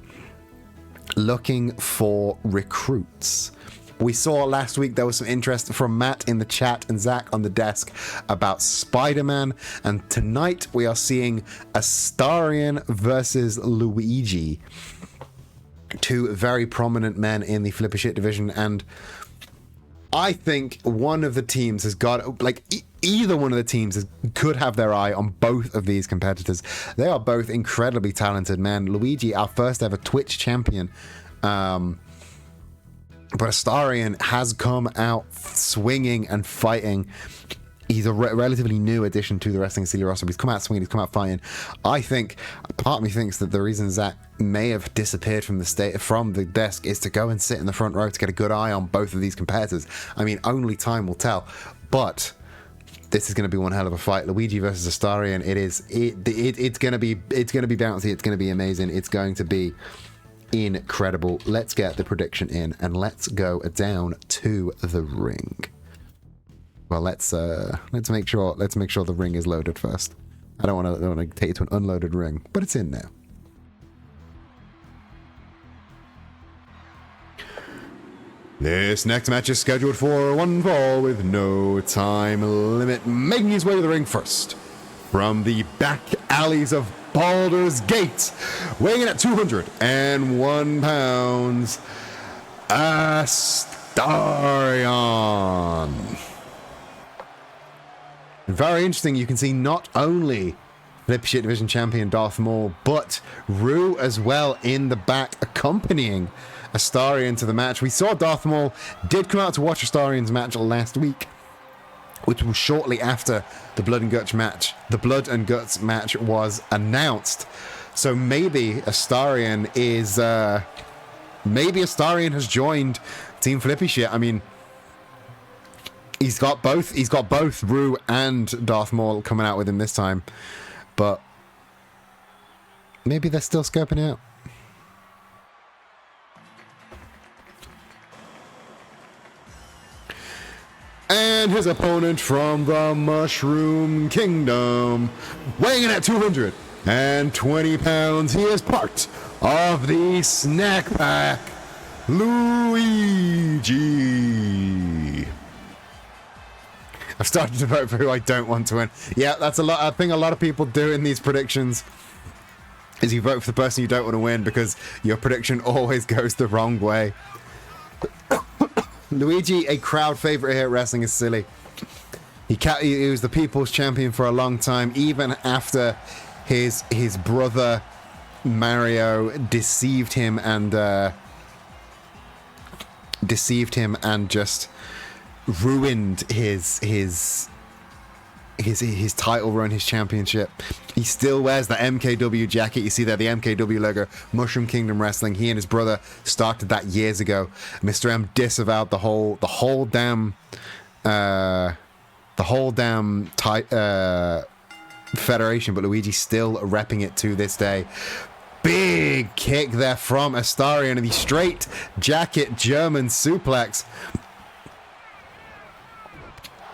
looking for recruits. We saw last week there was some interest from Matt in the chat and Zach on the desk about Spider-Man. And tonight we are seeing Astarion versus Luigi. Two very prominent men in the Flippy Shit division. And I think one of the teams has got, like, either one of the teams could have their eye on both of these competitors. They are both incredibly talented men. Luigi, our first ever Twitch champion, but Astarion has come out swinging and fighting. He's a relatively new addition to the Wrestling Silly roster, but he's come out swinging, he's come out fighting. I think, part of me thinks that the reason Zach may have disappeared from the desk is to go and sit in the front row to get a good eye on both of these competitors. I mean, only time will tell, but this is going to be one hell of a fight. Luigi versus Astarion. It's going to be bouncy. It's going to be amazing. It's going to be incredible. Let's get the prediction in and let's go down to the ring. Well, let's make sure the ring is loaded first. I don't want to take you to an unloaded ring, but it's in now. This next match is scheduled for one fall with no time limit. Making his way to the ring first, from the back alleys of Baldur's Gate, weighing in at 201 pounds, Astarion. Very interesting, you can see not only Flip Shit Division champion Darth Maul, but Rue as well in the back accompanying Astarion to the match. We saw Darth Maul did come out to watch Astarion's match last week, which was shortly after the Blood and Guts match. The Blood and Guts match was announced. So maybe Astarion is maybe Astarion has joined Team Flippy Shit. I mean, he's got both Rue and Darth Maul coming out with him this time. But maybe they're still scoping it out. And his opponent from the Mushroom Kingdom, weighing in at 220 pounds, he is part of the Snack Pack, Luigi. I've started to vote for who I don't want to win. Yeah, that's a lot. I think a lot of people do in these predictions is you vote for the person you don't want to win because your prediction always goes the wrong way. Luigi, a crowd favorite here at Wrestling Is Silly. He was the people's champion for a long time, even after his brother Mario deceived him and just ruined his title run, his championship. He still wears the MKW jacket. You see there, the MKW logo, Mushroom Kingdom Wrestling. He and his brother started that years ago. Mr. M disavowed the whole damn federation, but Luigi's still repping it to this day. Big kick there from Astarion, and the straight jacket German suplex.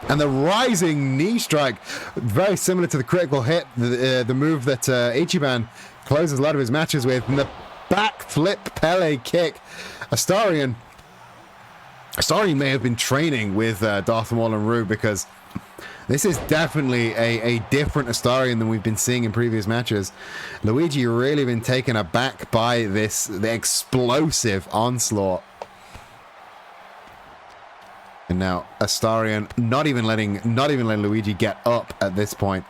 And the rising knee strike, very similar to the critical hit, the move that Ichiban closes a lot of his matches with. And the backflip Pele kick. Astarion may have been training with Darth Maul and Rue, because this is definitely a different Astarion than we've been seeing in previous matches. Luigi really been taken aback by the explosive onslaught. And now Astarion not even letting Luigi get up at this point.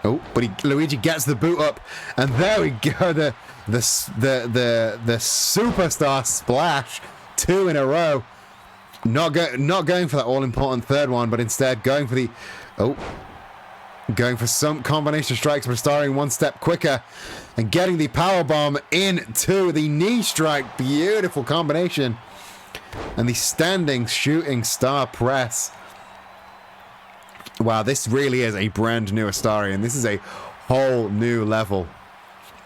Oh, but Luigi gets the boot up, and there we go. The superstar splash, 2 in a row. Not going for that all important third one, but instead going for some combination strikes, but Astarion one step quicker and getting the powerbomb into the knee strike. Beautiful combination. And the standing shooting star press. Wow, this really is a brand new Astarion. This is a whole new level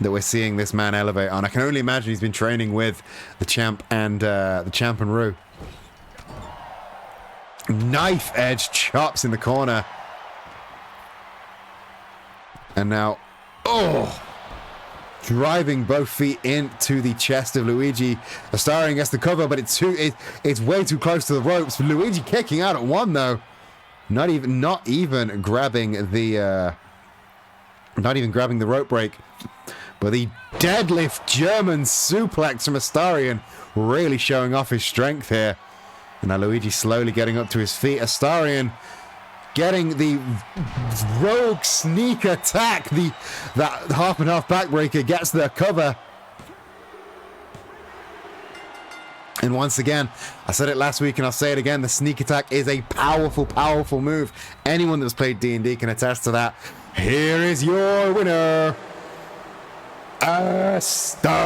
that we're seeing this man elevate on. I can only imagine he's been training with the champ and Rue. Knife edge chops in the corner. And now, driving both feet into the chest of Luigi. Astarion gets the cover, but it's way too close to the ropes. Luigi kicking out at one though. Not even grabbing the rope break. But the deadlift German suplex from Astarion really showing off his strength here. And now Luigi slowly getting up to his feet. Astarion getting the rogue sneak attack. That half and half backbreaker gets the cover. And once again, I said it last week and I'll say it again, the sneak attack is a powerful, powerful move. Anyone that's played D&D can attest to that. Here is your winner, Astarion.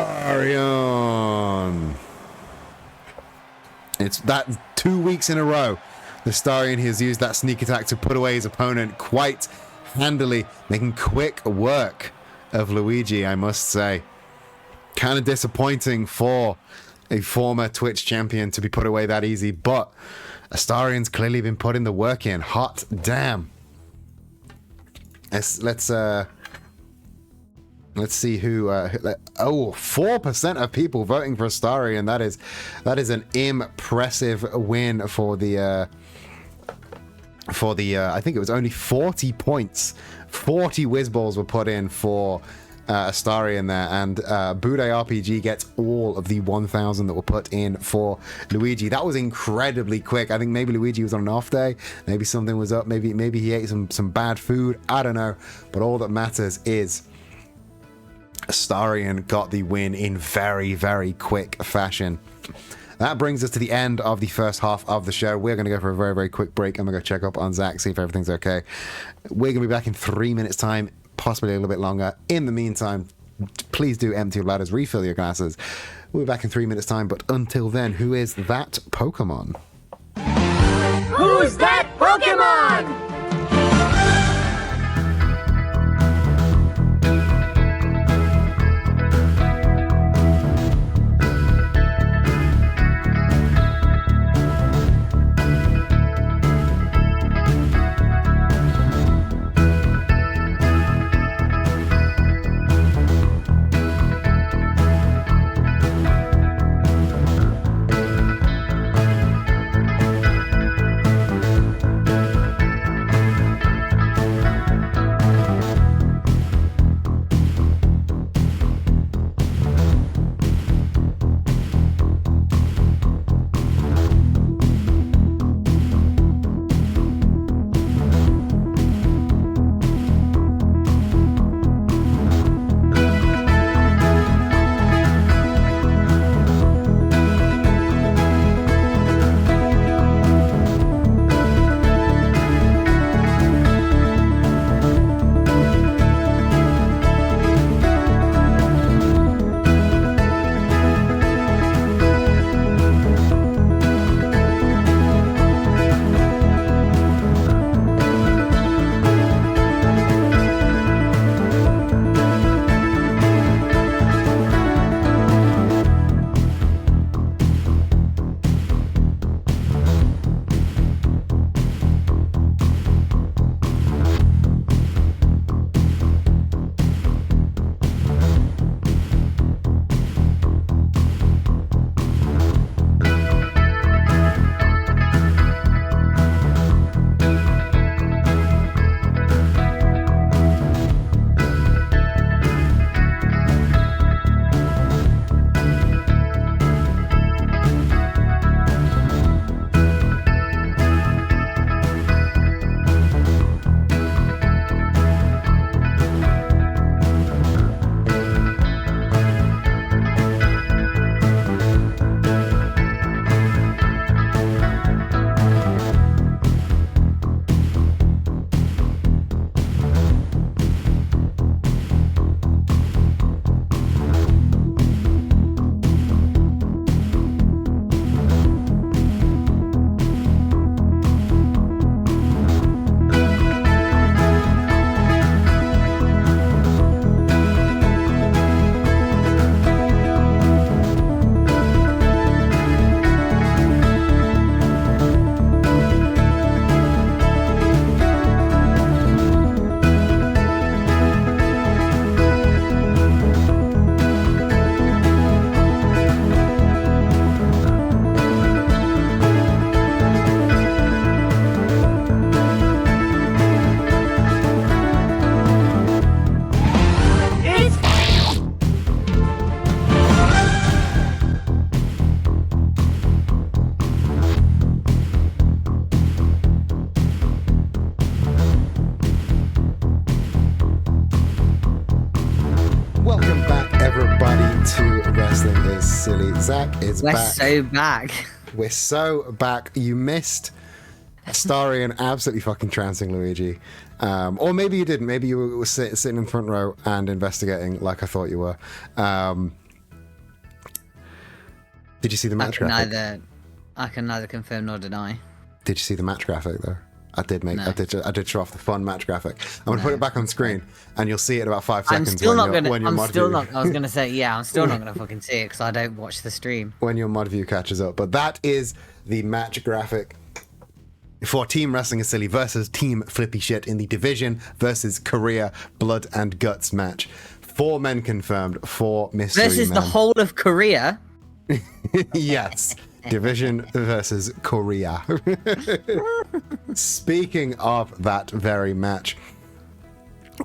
It's that 2 weeks in a row. The Astarion has used that sneak attack to put away his opponent quite handily, making quick work of Luigi, I must say. Kind of disappointing for a former Twitch champion to be put away that easy, but Astarion's clearly been putting the work in. Hot damn. Let's see who 4% of people voting for Astarion. That is an impressive win for the I think it was only 40 points. 40 whiz balls were put in for Astari in there, and Bude RPG gets all of the 1,000 that were put in for Luigi. That was incredibly quick. I think maybe Luigi was on an off day, maybe something was up, maybe he ate some bad food, I don't know, but all that matters is Astarion got the win in very, very quick fashion. That brings us to the end of the first half of the show. We're going to go for a very, very quick break. I'm going to go check up on Zach, see if everything's okay. We're going to be back in 3 minutes' time, possibly a little bit longer. In the meantime, please do empty your bladders, refill your glasses. We'll be back in 3 minutes' time, but until then, who is that Pokemon? Who's that Pokemon? Zach is We're back. so back. We're so back. You missed Astarion absolutely fucking trouncing Luigi. Or maybe you didn't. Maybe you were sitting in front row and investigating like I thought you were. Did you see the match graphic? I can neither confirm nor deny. Did you see the match graphic though? I did No. I did show off the fun match graphic. I'm gonna put it back on screen, and you'll see it in about 5 I'm seconds. still not gonna. when your I'm mod still view, not. I was gonna say, yeah, I'm still not gonna fucking see it because I don't watch the stream. when your mod view catches up. But that is the match graphic for Team Wrestling is Silly versus Team Flippy Shit in the Division versus Korea Blood and Guts match. 4 men confirmed, 4 mystery Versus men. the whole of Korea. Yes. Division versus Korea. Speaking of that very match,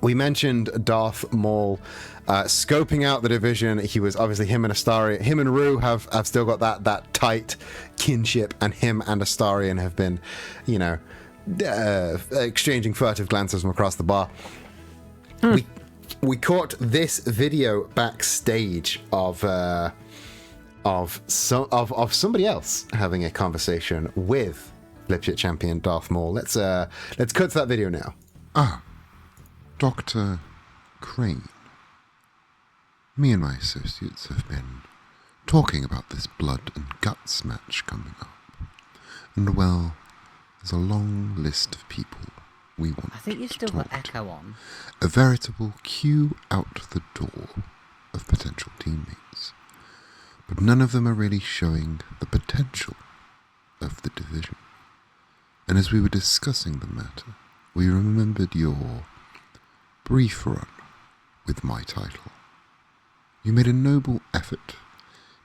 We mentioned Darth Maul scoping out the division. He was obviously him and Rue have still got that tight kinship, and him and Astarion have been, exchanging furtive glances from across the bar. We caught this video backstage of somebody else having a conversation with Flipshit champion Darth Maul. Let's cut to that video now. Dr. Crane. Me and my associates have been talking about this blood and guts match coming up. And well, there's a long list of people we want I think you've to still got talk to. Echo on. A veritable queue out the door of potential teammates. But none of them are really showing the potential of the division. And as we were discussing the matter, we remembered your brief run with my title. You made a noble effort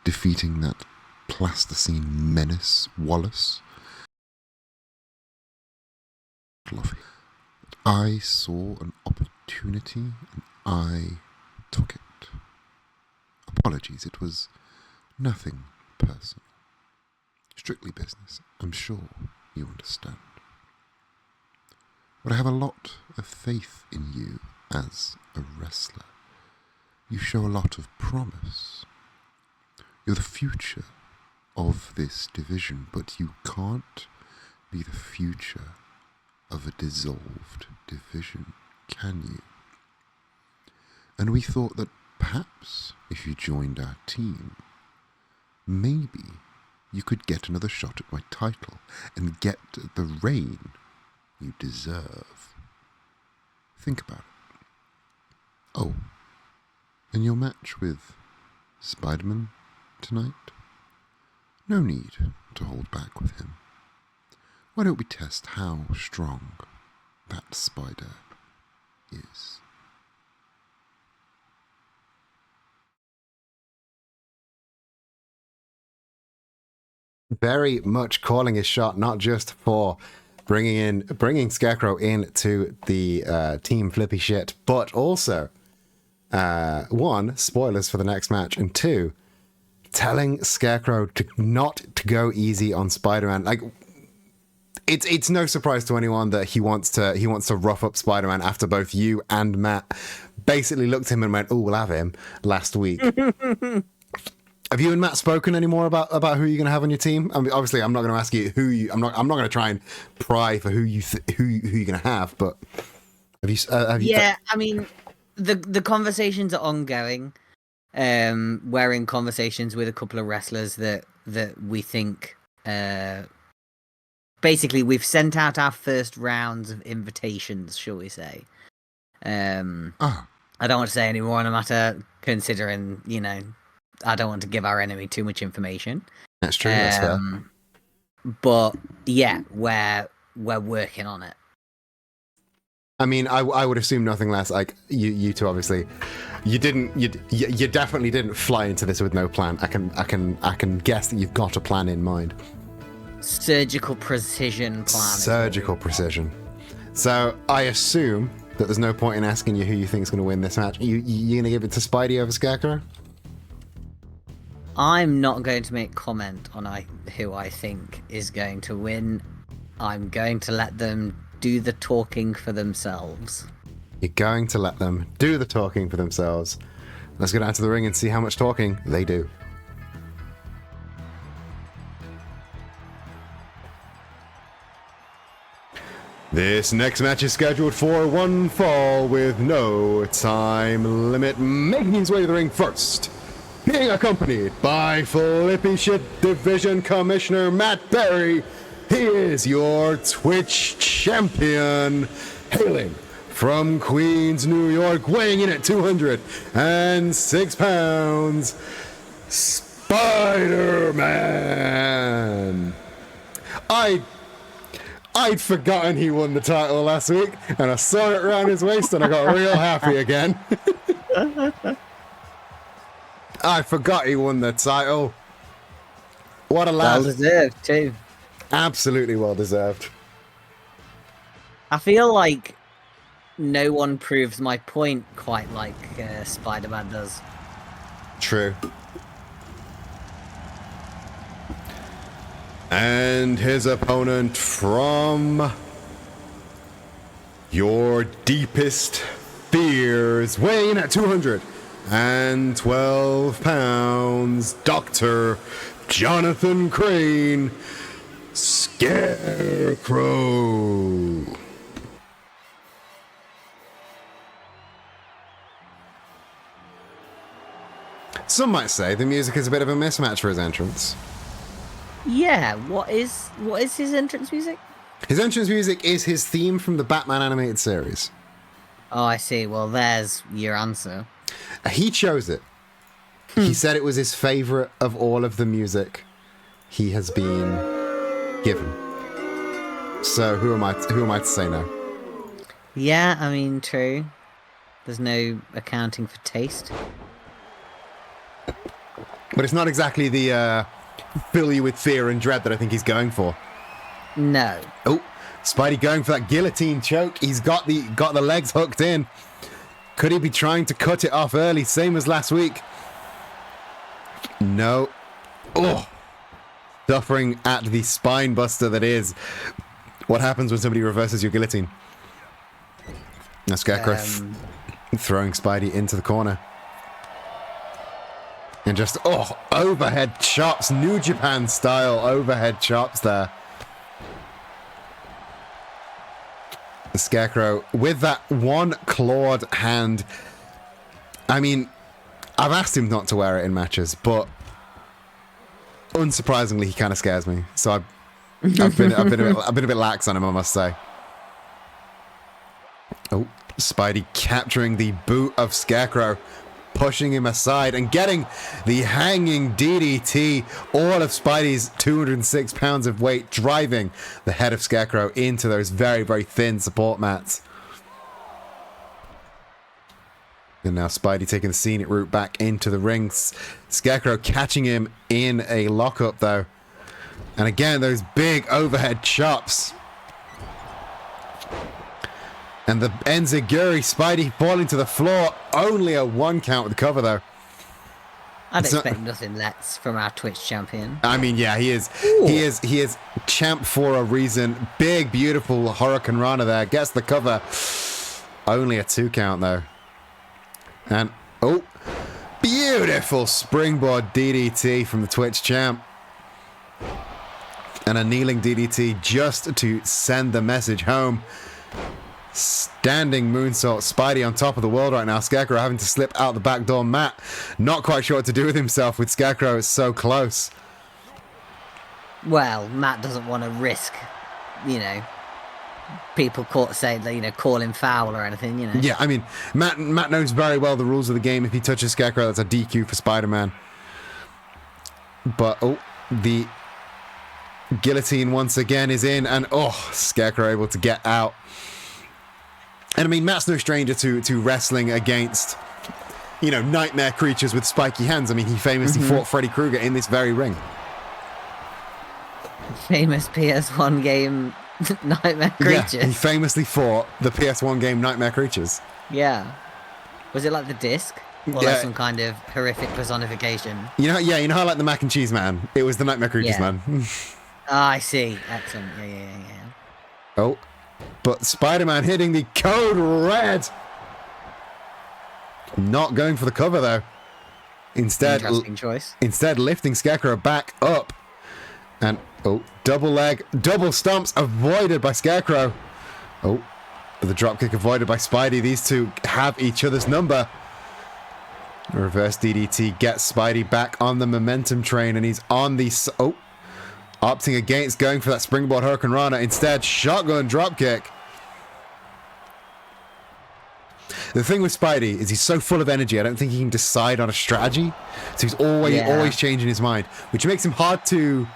defeating that plasticine menace, Wallace. I saw an opportunity and I took it. Apologies, it was nothing personal. Strictly business, I'm sure you understand. But I have a lot of faith in you as a wrestler. You show a lot of promise. You're the future of this division, but you can't be the future of a dissolved division, can you? And we thought that perhaps if you joined our team, maybe you could get another shot at my title and get the reign you deserve. Think about it. Oh, and your match with Spider-Man tonight? No need to hold back with him. Why don't we test how strong that spider is? Very much calling his shot, not just for bringing Scarecrow into the team Flippy shit, but also one, spoilers for the next match, and two, telling Scarecrow not to go easy on Spider-Man. Like, it's no surprise to anyone that he wants to rough up Spider-Man after both you and Matt basically looked at him and went, "Oh, we'll have him," last week. Have you and Matt spoken any more about who you're going to have on your team? I mean, obviously, I'm not going to ask you who you. I'm not going to try and pry for who you're going to have. But have you? Yeah, I mean, the conversations are ongoing. We're in conversations with a couple of wrestlers that we think. Basically, we've sent out our first rounds of invitations, shall we say? I don't want to say any more on the matter, considering I don't want to give our enemy too much information. That's true. That's fair. But yeah, we're working on it. I mean, I would assume nothing less. Like you two, obviously, you definitely didn't fly into this with no plan. I can guess that you've got a plan in mind. Surgical precision plan. Surgical precision. So I assume that there's no point in asking you who you think is going to win this match. You going to give it to Spidey over Scarecrow? I'm not going to make comment on who I think is going to win. I'm going to let them do the talking for themselves. You're going to let them do the talking for themselves. Let's go down to the ring and see how much talking they do. This next match is scheduled for one fall with no time limit. Making his way to the ring first, being accompanied by Flippy Shit Division Commissioner Matt Berry, he is your Twitch champion, hailing from Queens, New York, weighing in at 206 pounds, Spider-Man. I'd forgotten he won the title last week, and I saw it around his waist, and I got real happy again. I forgot he won the title. What a lad. Well deserved, too. Absolutely well deserved. I feel like no one proves my point quite like Spider-Man does. True. And his opponent from your deepest fears, weighing at 212 pounds, Dr. Jonathan Crane, Scarecrow. Some might say the music is a bit of a mismatch for his entrance. Yeah, what is his entrance music? His entrance music is his theme from the Batman animated series. Oh, I see. Well, there's your answer. He chose it. He said it was his favorite of all of the music he has been given. So who am I to say no? Yeah, I mean, true. There's no accounting for taste. But it's not exactly the fill you with fear and dread that I think he's going for. No. Oh, Spidey going for that guillotine choke. He's got the legs hooked in. Could he be trying to cut it off early, same as last week? No. Oh, suffering at the spine buster that is. What happens when somebody reverses your guillotine? Now Scarecrow throwing Spidey into the corner. And just, overhead chops, New Japan style overhead chops there. The Scarecrow with that one clawed hand. I mean, I've asked him not to wear it in matches, but unsurprisingly, he kind of scares me. So I've been a bit lax on him, I must say. Oh, Spidey capturing the boot of Scarecrow, pushing him aside and getting the hanging DDT. All of Spidey's 206 pounds of weight driving the head of Scarecrow into those very, very thin support mats. And now Spidey taking the scenic route back into the ring. Scarecrow catching him in a lockup though. And again, those big overhead chops. And the Enziguri, Spidey falling to the floor. Only a 1 count with the cover though. I'd expect nothing less from our Twitch champion. I mean, yeah, he is. Ooh. He is champ for a reason. Big, beautiful Hurricane Rana there. Gets the cover. Only a 2 count though. And, beautiful springboard DDT from the Twitch champ. And a kneeling DDT just to send the message home. Standing moonsault. Spidey on top of the world right now. Scarecrow having to slip out the back door. Matt not quite sure what to do with himself with Scarecrow. It's so close. Well, Matt doesn't want to risk, people call him foul or anything, Yeah, I mean, Matt knows very well the rules of the game. If he touches Scarecrow, that's a DQ for Spider-Man. But, the guillotine once again is in, and Scarecrow able to get out. And I mean, Matt's no stranger to wrestling against, nightmare creatures with spiky hands. I mean, he famously fought Freddy Krueger in this very ring. Famous PS1 game Nightmare Creatures. Yeah, he famously fought the PS1 game Nightmare Creatures. Yeah. Was it like the disc? Or like some kind of horrific personification? You know how like the Mac and Cheese Man? It was the Nightmare Creatures Man. I see. Excellent. Yeah. Oh. But Spider-Man hitting the code red. Not going for the cover though. Interesting choice. Instead lifting Scarecrow back up. And double leg, double stumps avoided by Scarecrow. The dropkick avoided by Spidey. These two have each other's number. Reverse DDT gets Spidey back on the momentum train, and he's on the opting against going for that springboard Hurricane Rana. Instead, shotgun dropkick. The thing with Spidey is he's so full of energy, I don't think he can decide on a strategy. So he's always changing his mind, which makes him hard to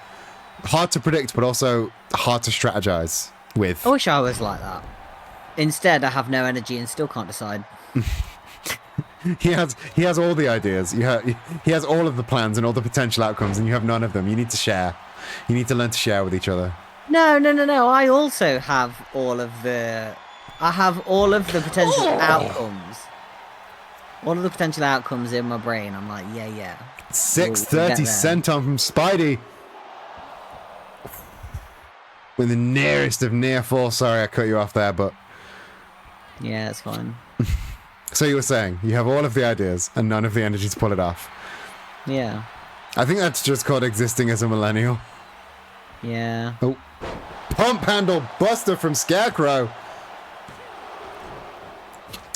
predict, but also hard to strategize with. I wish I was like that. Instead, I have no energy and still can't decide. He has all the ideas. He has all of the plans and all the potential outcomes, and you have none of them. You need to share. You need to learn to share with each other. No. I also have all of the I have all of the potential outcomes. All of the potential outcomes in my brain. I'm like, yeah. 630 senton from Spidey. With the nearest of near fall. Sorry, I cut you off there, but... Yeah, it's fine. So you were saying, you have all of the ideas and none of the energy to pull it off. Yeah. I think that's just called existing as a millennial. Yeah. Oh. Pump handle buster from Scarecrow.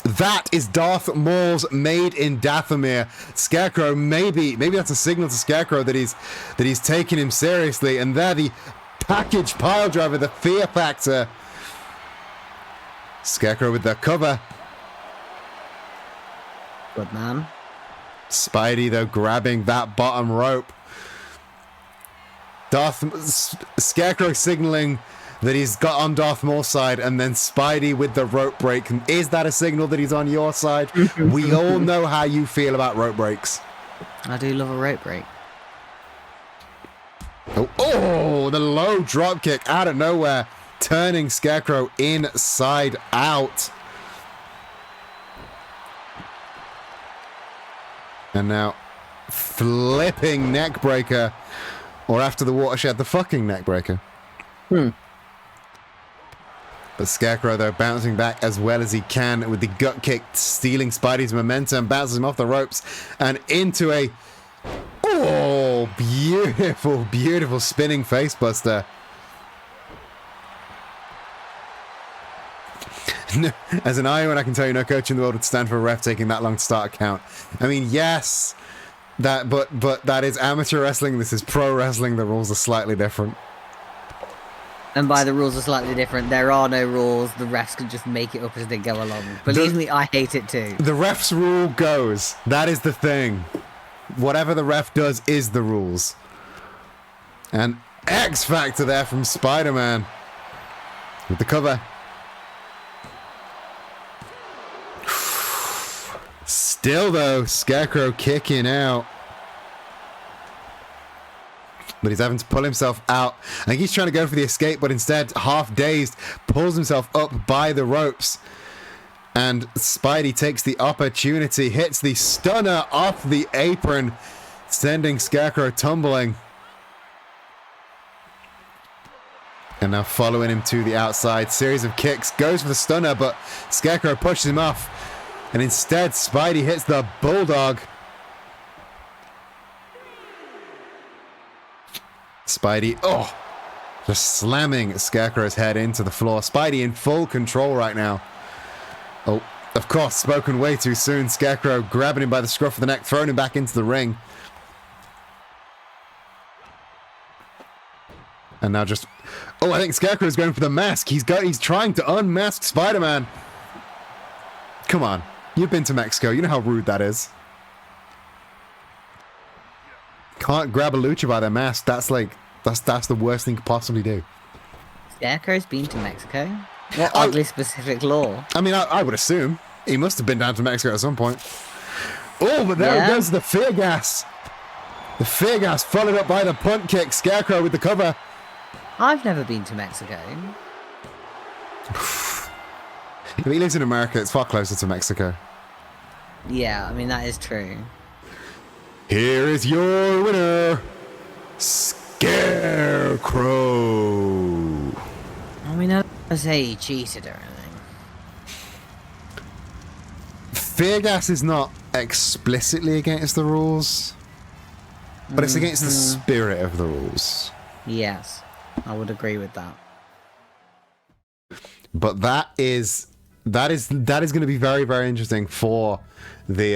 That is Darth Maul's made in Dathomir. Scarecrow, maybe that's a signal to Scarecrow that he's taking him seriously. And there, the package pile driver, the fear factor. Scarecrow with the cover. Good man. Spidey, though, grabbing that bottom rope. Scarecrow signaling that he's got on Darth Maul's side, and then Spidey with the rope break. Is that a signal that he's on your side? We all know how you feel about rope breaks. I do love a rope break. Oh, the low drop kick out of nowhere, turning Scarecrow inside out. And now, flipping neckbreaker, or after the watershed, the fucking neckbreaker. But Scarecrow, though, bouncing back as well as he can with the gut kick, stealing Spidey's momentum, bounces him off the ropes and into a beautiful, beautiful spinning facebuster. As an Iowan, I can tell you no coach in the world would stand for a ref taking that long to start a count. I mean, yes, but that is amateur wrestling. This is pro wrestling. The rules are slightly different. And by the rules are slightly different, there are no rules. The refs can just make it up as they go along. Believe me, I hate it too. The ref's rule goes. That is the thing. Whatever the ref does is the rules. And X Factor there from Spider-Man. With the cover. Still, though, Scarecrow kicking out. But he's having to pull himself out. I think he's trying to go for the escape, but instead, half dazed, pulls himself up by the ropes. And Spidey takes the opportunity, hits the stunner off the apron, sending Scarecrow tumbling. And now following him to the outside, series of kicks, goes for the stunner, but Scarecrow pushes him off. And instead, Spidey hits the Bulldog. Spidey, just slamming Scarecrow's head into the floor. Spidey in full control right now. Oh, of course, spoken way too soon. Scarecrow grabbing him by the scruff of the neck, throwing him back into the ring. And now just... I think Scarecrow's going for the mask. He's trying to unmask Spider-Man. Come on. You've been to Mexico. You know how rude that is. Can't grab a lucha by their mask. That's the worst thing you could possibly do. Scarecrow's been to Mexico? What oddly specific law? I mean, I would assume. He must have been down to Mexico at some point. Oh, but there goes the fear gas. The fear gas followed up by the punt kick. Scarecrow with the cover. I've never been to Mexico. If he lives in America, it's far closer to Mexico. Yeah, I mean, that is true. Here is your winner, Scarecrow. I mean, I don't say he cheated or anything. Fear gas is not explicitly against the rules, but it's against the spirit of the rules. Yes, I would agree with that. But that is going to be very, very interesting for the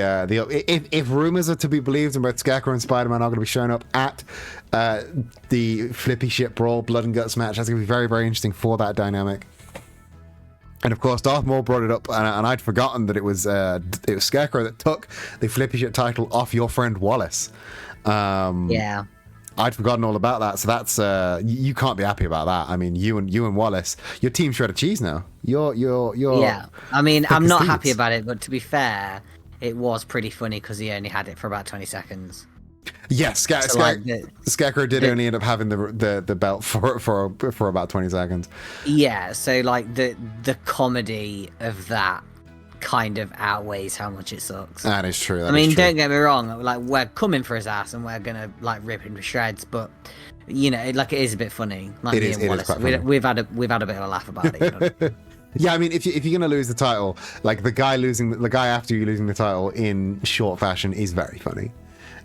if rumors are to be believed, and both Scarecrow and Spider-Man are going to be showing up at the Flippy Ship Brawl Blood and Guts match. That's going to be very, very interesting for that dynamic. And of course, Darth Maul brought it up, and I'd forgotten that it was Scarecrow that took the Flippy Ship title off your friend Wallace. Yeah. I'd forgotten all about that, so that's you can't be happy about that. I mean, you and Wallace, your team shred of cheese now. You're yeah. I mean, I'm not happy Steeds. about it, but to be fair, it was pretty funny because he only had it for about 20 seconds. Yes, So, like, Scarecrow did only end up having the belt for about 20 seconds. yeah, so like the comedy of that kind of outweighs how much it sucks. That is true. I mean, don't get me wrong, like we're coming for his ass and we're gonna like rip him to shreds, but you know, like it is a bit funny. Like It me is- and it is Wallace, quite funny. we've had a bit of a laugh about it. You know? Yeah, I mean, if you're gonna lose the title, like the guy after you losing the title in short fashion is very funny.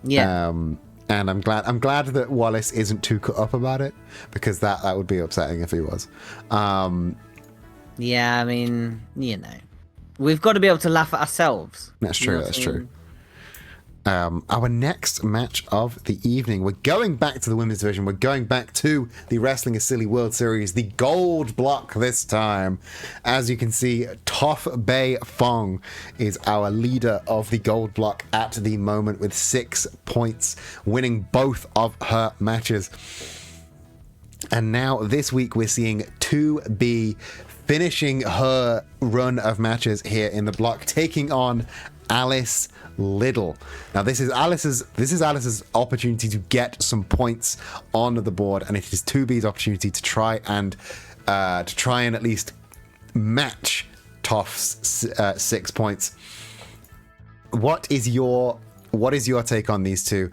Yeah. And I'm glad that Wallace isn't too cut up about it, because that would be upsetting if he was. Yeah, I mean, you know, we've got to be able to laugh at ourselves. That's You true. know what That's I true. mean? Our next match of the evening, we're going back to the women's division. We're going back to the Wrestling is Silly World Series, the gold block this time. As you can see, Toph Bei Fong is our leader of the gold block at the moment with 6 points, winning both of her matches. And now this week we're seeing 2B finishing her run of matches here in the block, taking on Alice Liddell. Now this is Alice's opportunity to get some points on the board, and it is 2B's opportunity to try and at least match Toph's 6 points. What is your take on these two?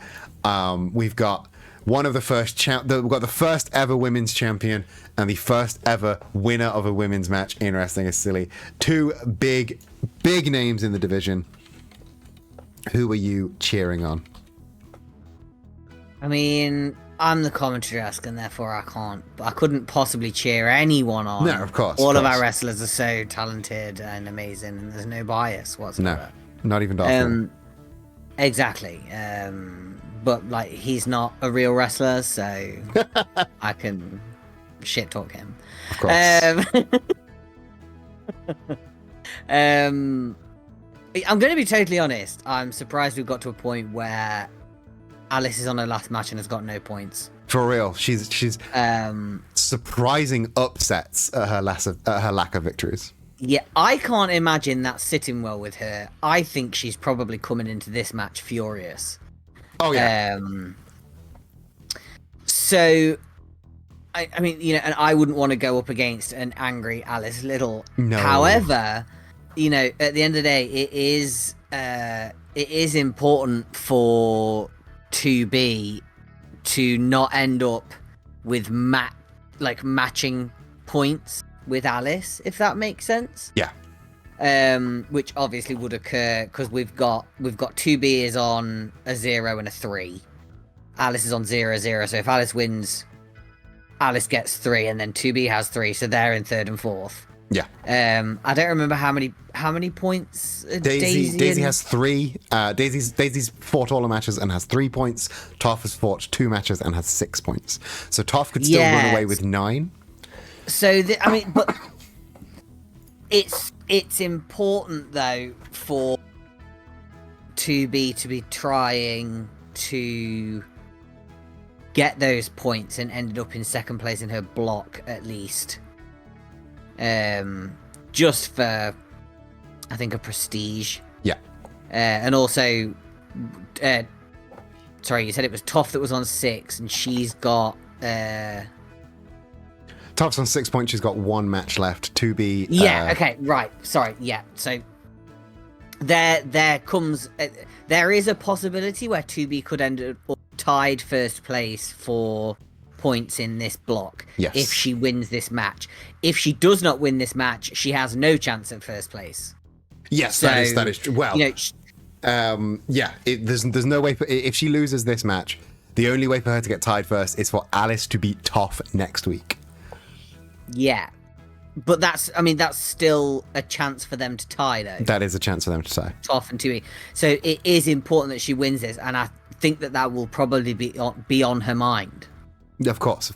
We've got one of the first we've got the first ever women's champion and the first ever winner of a women's match in Wrestling is Silly. 2 big names in the division. Who are you cheering on? I mean, I'm the commentary desk, and therefore I couldn't possibly cheer anyone on. No, of course. All of of course. our wrestlers are so talented and amazing, and there's no bias whatsoever. No, not even Darth. Exactly. But like, he's not a real wrestler, so I can shit talk him. Of course. I'm going to be totally honest. I'm surprised we've got to a point where Alice is on her last match and has got no points. For real, she's surprising upsets at her lack of victories. Yeah, I can't imagine that sitting well with her. I think she's probably coming into this match furious. Oh yeah. So, I mean, you know, and I wouldn't want to go up against an angry Alice Liddell. No. However, you know, at the end of the day, it is important for 2B to not end up with matching points with Alice, if that makes sense. Yeah. Which obviously would occur because we've got 2B is on a 0 and a 3. Alice is on 0-0. So if Alice wins, Alice gets 3, and then 2B has 3. So they're in 3rd and 4th. Yeah. I don't remember how many points Daisy has 3. Daisy's fought all the matches and has 3 points. Toph has fought 2 matches and has 6 points. So Toph could still run away with 9. So I mean, but it's important though for 2B to be trying to get those points and ended up in 2nd place in her block at least. Just for, I think, a prestige. Yeah. And also, sorry, you said it was Toph that was on 6, and she's got. Toph's on 6 points. She's got 1 match left. 2B. Yeah. Okay. Right. Sorry. Yeah. So there comes. There is a possibility where 2B could end up tied 1st place for points in this block. Yes. If she wins this match. If she does not win this match, she has no chance at 1st place. Yes, So, that is true. Well, you know, yeah. There's no way if she loses this match, the only way for her to get tied 1st is for Alice to beat Toph next week. yeah. But that's still a chance for them to tie, though. That is a chance for them to tie. Toph and 2E. So it is important that she wins this, and I think that will probably be on her mind. Of course.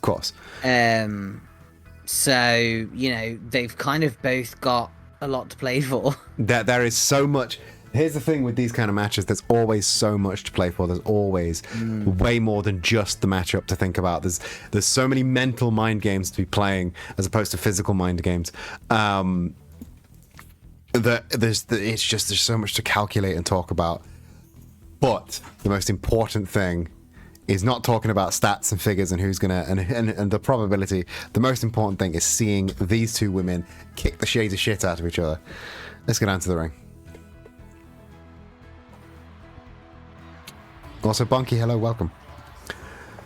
So, you know, they've kind of both got a lot to play for. There is so much. Here's the thing with these kind of matches, there's always so much to play for. There's always way more than just the matchup to think about. There's so many mental mind games to be playing as opposed to physical mind games. There's so much to calculate and talk about. But the most important thing is not talking about stats and figures and who's gonna and the probability. The most important thing is seeing these two women kick the shades of shit out of each other. Let's get down to the ring. Also, Bonky, hello, welcome.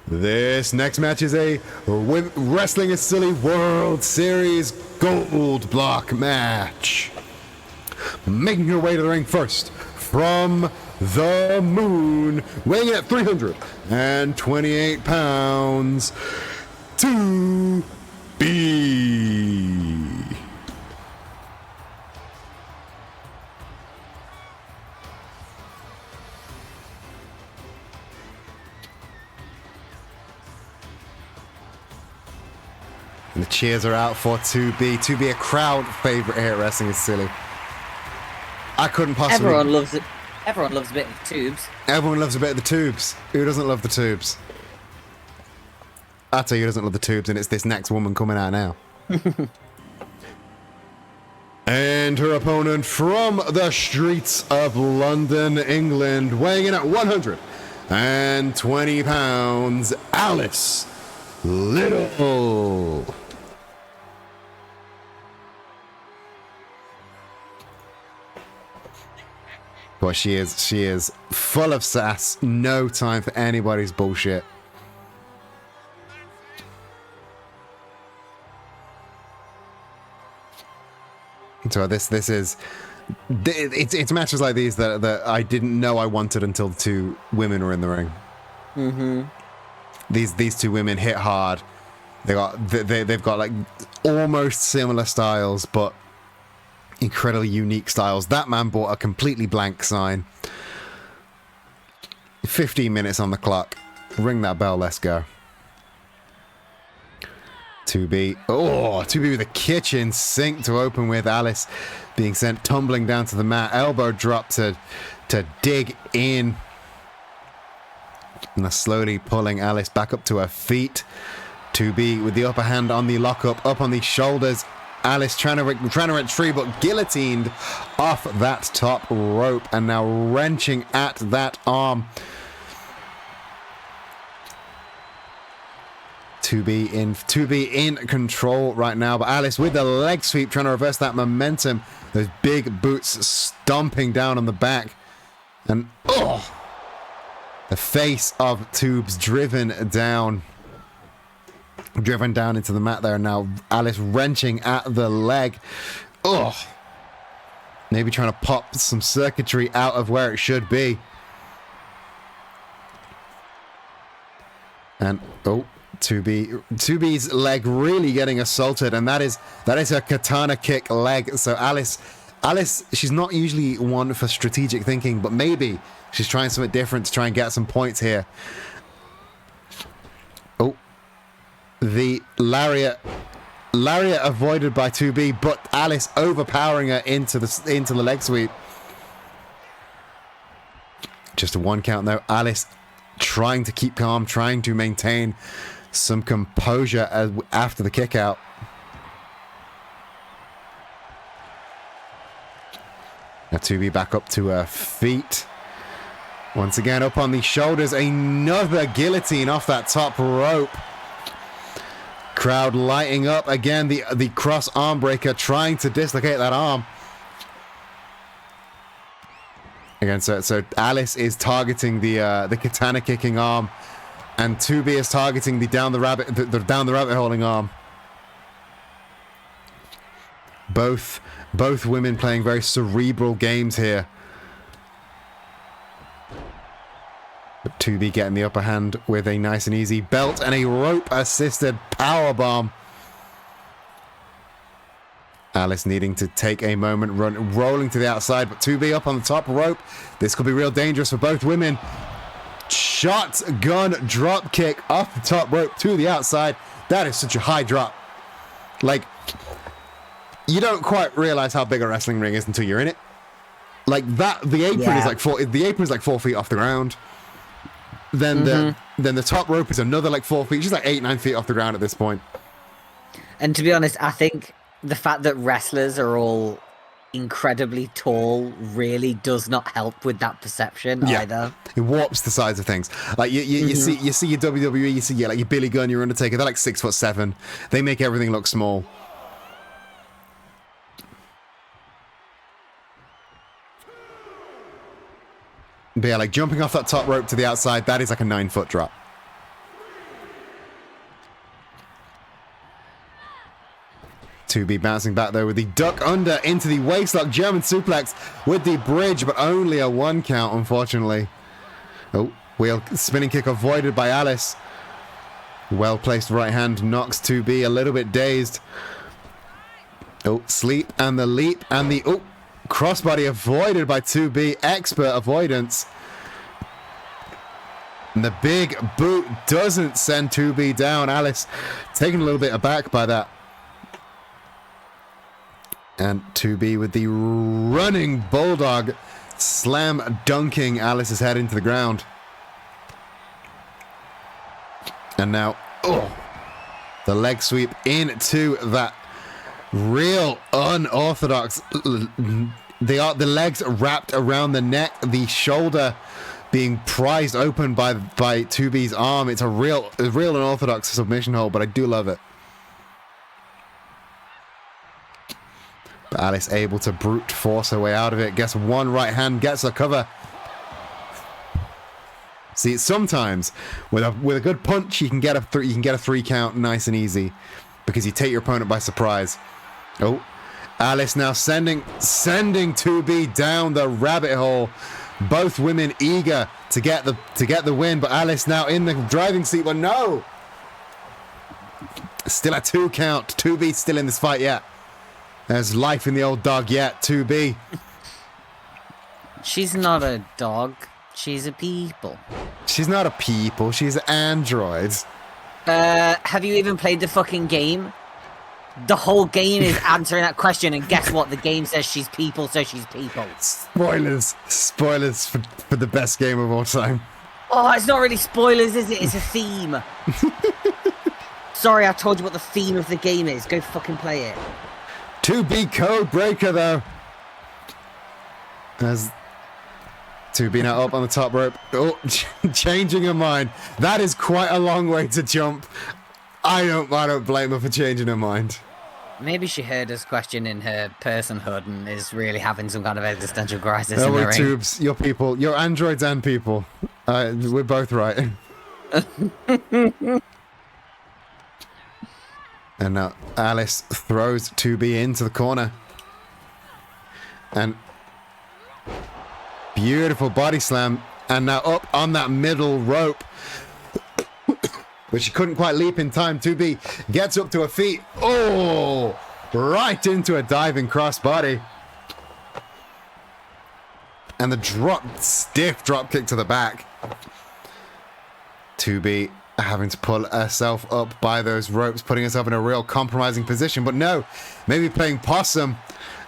This next match is a Wrestling is Silly World Series Gold Block match. Making her way to the ring first from the moon, weighing in at 328 pounds, 2B. And the cheers are out for 2B. 2B, a crowd favorite here at Wrestling is Silly. I couldn't possibly... Everyone loves it. Everyone loves a bit of the tubes. Everyone loves a bit of the tubes. Who doesn't love the tubes? I'll tell you who doesn't love the tubes, and it's this next woman coming out now. And her opponent from the streets of London, England, weighing in at 120 pounds, Alice Little. But she is full of sass, no time for anybody's bullshit. So it's matches like these that I didn't know I wanted until the two women were in the ring. Mm-hmm. These two women hit hard. They've got like almost similar styles, but incredibly unique styles. That man bought a completely blank sign. 15 minutes on the clock. Ring that bell, let's go. 2B. Oh, 2B with a kitchen sink to open with. Alice being sent tumbling down to the mat. Elbow drop to dig in. And slowly pulling Alice back up to her feet. 2B with the upper hand on the lockup, up on the shoulders. Alice trying to retrieve, but guillotined off that top rope and now wrenching at that arm. 2B in control right now, but Alice with the leg sweep trying to reverse that momentum. Those big boots stomping down on the back. And the face of Tubes driven down into the mat there. Now Alice wrenching at the leg. Maybe trying to pop some circuitry out of where it should be. And 2B's leg really getting assaulted, and that is her katana kick leg. So Alice, she's not usually one for strategic thinking, but maybe she's trying something different to try and get some points here. The lariat avoided by 2B, but Alice overpowering her into the leg sweep. Just a 1 count though. Alice trying to keep calm, trying to maintain some composure after the kick out. Now 2B back up to her feet. Once again up on the shoulders. Another guillotine off that top rope. Crowd lighting up again. The cross arm breaker trying to dislocate that arm. Again, so Alice is targeting the katana kicking arm, and 2B is targeting the down the rabbit holding arm. Both women playing very cerebral games here. But 2B getting the upper hand with a nice and easy belt and a rope-assisted powerbomb. Alice needing to take a moment, rolling to the outside, but 2B up on the top rope. This could be real dangerous for both women. Shotgun drop kick off the top rope to the outside. That is such a high drop. Like, you don't quite realize how big a wrestling ring is until you're in it. Like that, the apron is like 4 feet off the ground. Then the top rope is another like 4 feet. She's like 8-9 feet off the ground at this point. And to be honest, I think the fact that wrestlers are all incredibly tall really does not help with that perception either. It warps the size of things. Like you see your WWE, you see like your Billy Gunn, your Undertaker. They're like 6'7". They make everything look small. But yeah, like jumping off that top rope to the outside, that is like a 9-foot drop. To be bouncing back though with the duck under into the waistlock German suplex with the bridge, but only a 1 count, unfortunately. Oh, wheel spinning kick avoided by Alice. Well placed right hand knocks 2B a little bit dazed. Oh, sleep and the leap and the crossbody avoided by 2B. Expert avoidance. And the big boot doesn't send 2B down. Alice taken a little bit aback by that. And 2B with the running bulldog slam dunking Alice's head into the ground. And now, the leg sweep into that real unorthodox. The legs wrapped around the neck, the shoulder being prized open by 2B's arm. It's a real unorthodox submission hold, but I do love it. But Alice able to brute force her way out of it. Gets one right hand, gets a cover. See, sometimes with a good punch, you can get a 3 count nice and easy because you take your opponent by surprise. Oh, Alice now sending 2B down the rabbit hole. Both women eager to get the win, but Alice now in the driving seat. But no, still a 2 count. 2B still in this fight yet. There's life in the old dog yet, 2B. She's not a dog. She's a people. She's not a people. She's an android. Have you even played the fucking game? The whole game is answering that question, and guess what? The game says she's people, so she's people. Spoilers for the best game of all time. Oh, it's not really spoilers, is it? It's a theme. Sorry, I told you what the theme of the game is. Go fucking play it. 2B code breaker though. As 2B now up on the top rope. Oh, changing her mind. That is quite a long way to jump. I don't blame her for changing her mind. Maybe she heard us question in her personhood and is really having some kind of existential crisis in the we're ring. tubes, you're people, you're androids and people. We're both right. And now Alice throws 2B into the corner. And beautiful body slam. And now up on that middle rope. But she couldn't quite leap in time. 2B gets up to her feet. Oh, right into a diving crossbody. And the stiff drop kick to the back. 2B having to pull herself up by those ropes, putting herself in a real compromising position. But no, maybe playing possum,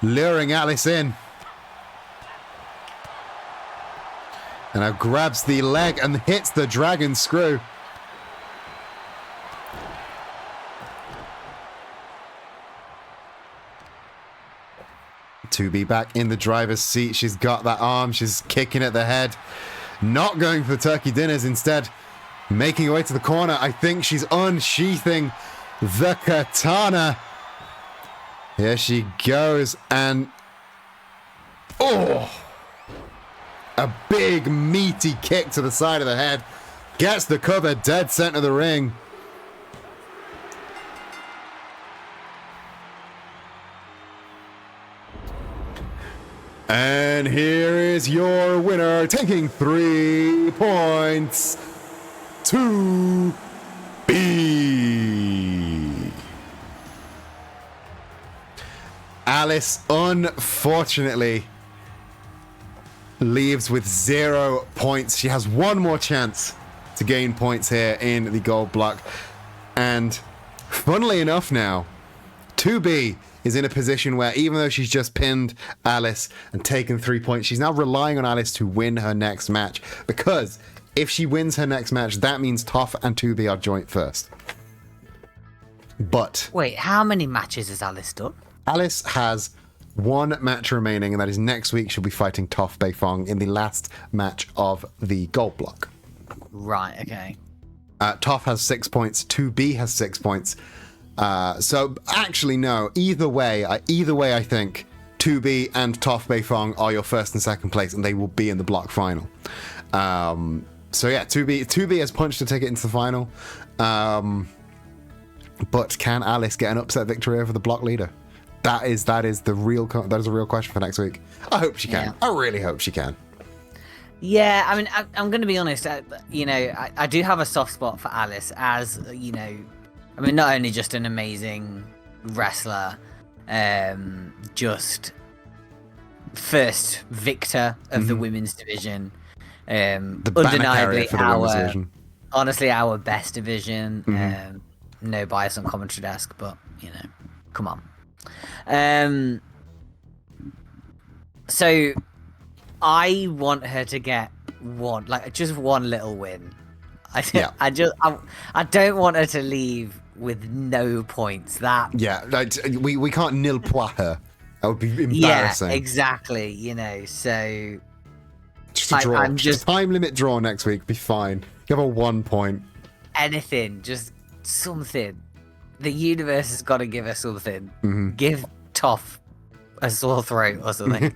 luring Alice in. And now grabs the leg and hits the dragon screw. To be back in the driver's seat. She's got that arm. She's kicking at the head. Not going for the turkey dinners. Instead, making her way to the corner. I think she's unsheathing the katana. Here she goes. And... oh! A big, meaty kick to the side of the head. Gets the cover dead center of the ring. And here is your winner, taking 3 points, 2B. Alice, unfortunately, leaves with 0 points. She has one more chance to gain points here in the gold block. And funnily enough now, 2B is in a position where even though she's just pinned Alice and taken 3 points, she's now relying on Alice to win her next match. Because if she wins her next match, that means Toph and 2B are joint first. But... wait, how many matches has Alice done? Alice has one match remaining, and that is next week. She'll be fighting Toph Beifong in the last match of the gold block. Right. Okay. Toph has 6 points. 2B has 6 points. So actually, no. Either way, I think 2B and Toph Beifong are your first and second place, and they will be in the block final. So yeah, 2B has punched a ticket into the final. But can Alice get an upset victory over the block leader? That is a real question for next week. I hope she can. Yeah. I really hope she can. Yeah, I mean, I'm going to be honest. I do have a soft spot for Alice, as I mean, not only just an amazing wrestler, just first victor of the women's division, The banner carrier for the women's division. honestly our best division. No bias on commentary desk, but come on. So I want her to get just one little win. I don't want her to leave with no points. We can't nil point her. That would be embarrassing. Yeah, exactly. So just a draw. I'm just time limit draw next week. Be fine. Give her 1 point. anything, just something. The universe has got to give us something. Mm-hmm. Give Toph a sore throat or something.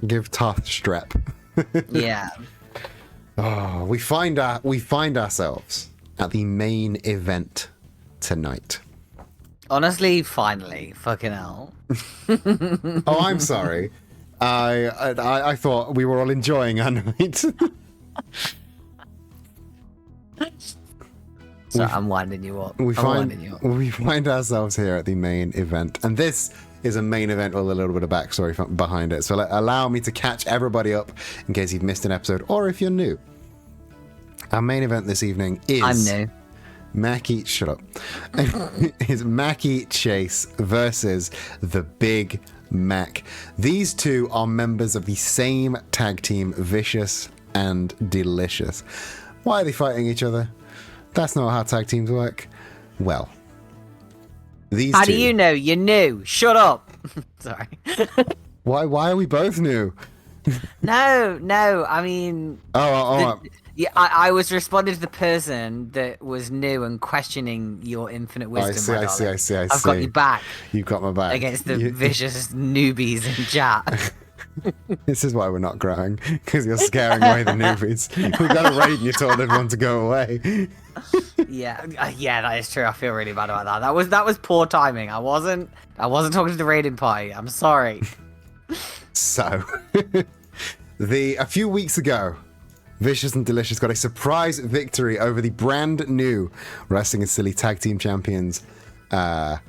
Give Toph strep. Yeah. Oh, we find ourselves at the main event tonight. Honestly, finally, fucking hell. Oh, I'm sorry. I thought we were all enjoying our night. So I'm winding you up. We find ourselves here at the main event, and this is a main event with a little bit of backstory behind it. So allow me to catch everybody up in case you've missed an episode, or if you're new. Our main event this evening is... I'm new. Shut up. Is Mackie Chase versus the Big Mac. These two are members of the same tag team, Vicious and Delicious. Why are they fighting each other? That's not how tag teams work. Well, these How two... do you know? You're new. Shut up. Sorry. Why are we both new? No. I mean... Yeah, I was responding to the person that was new and questioning your infinite wisdom. I see. I've got you back You've got my back. against the vicious newbies in chat. This is why we're not growing, because you're scaring away the newbies. We've got a raid and you told everyone to go away. Yeah, that is true. I feel really bad about that. That was poor timing. I wasn't talking to the raiding party. I'm sorry. So, a few weeks ago, Vicious and Delicious got a surprise victory over the brand new Wrestling and Silly Tag Team Champions, the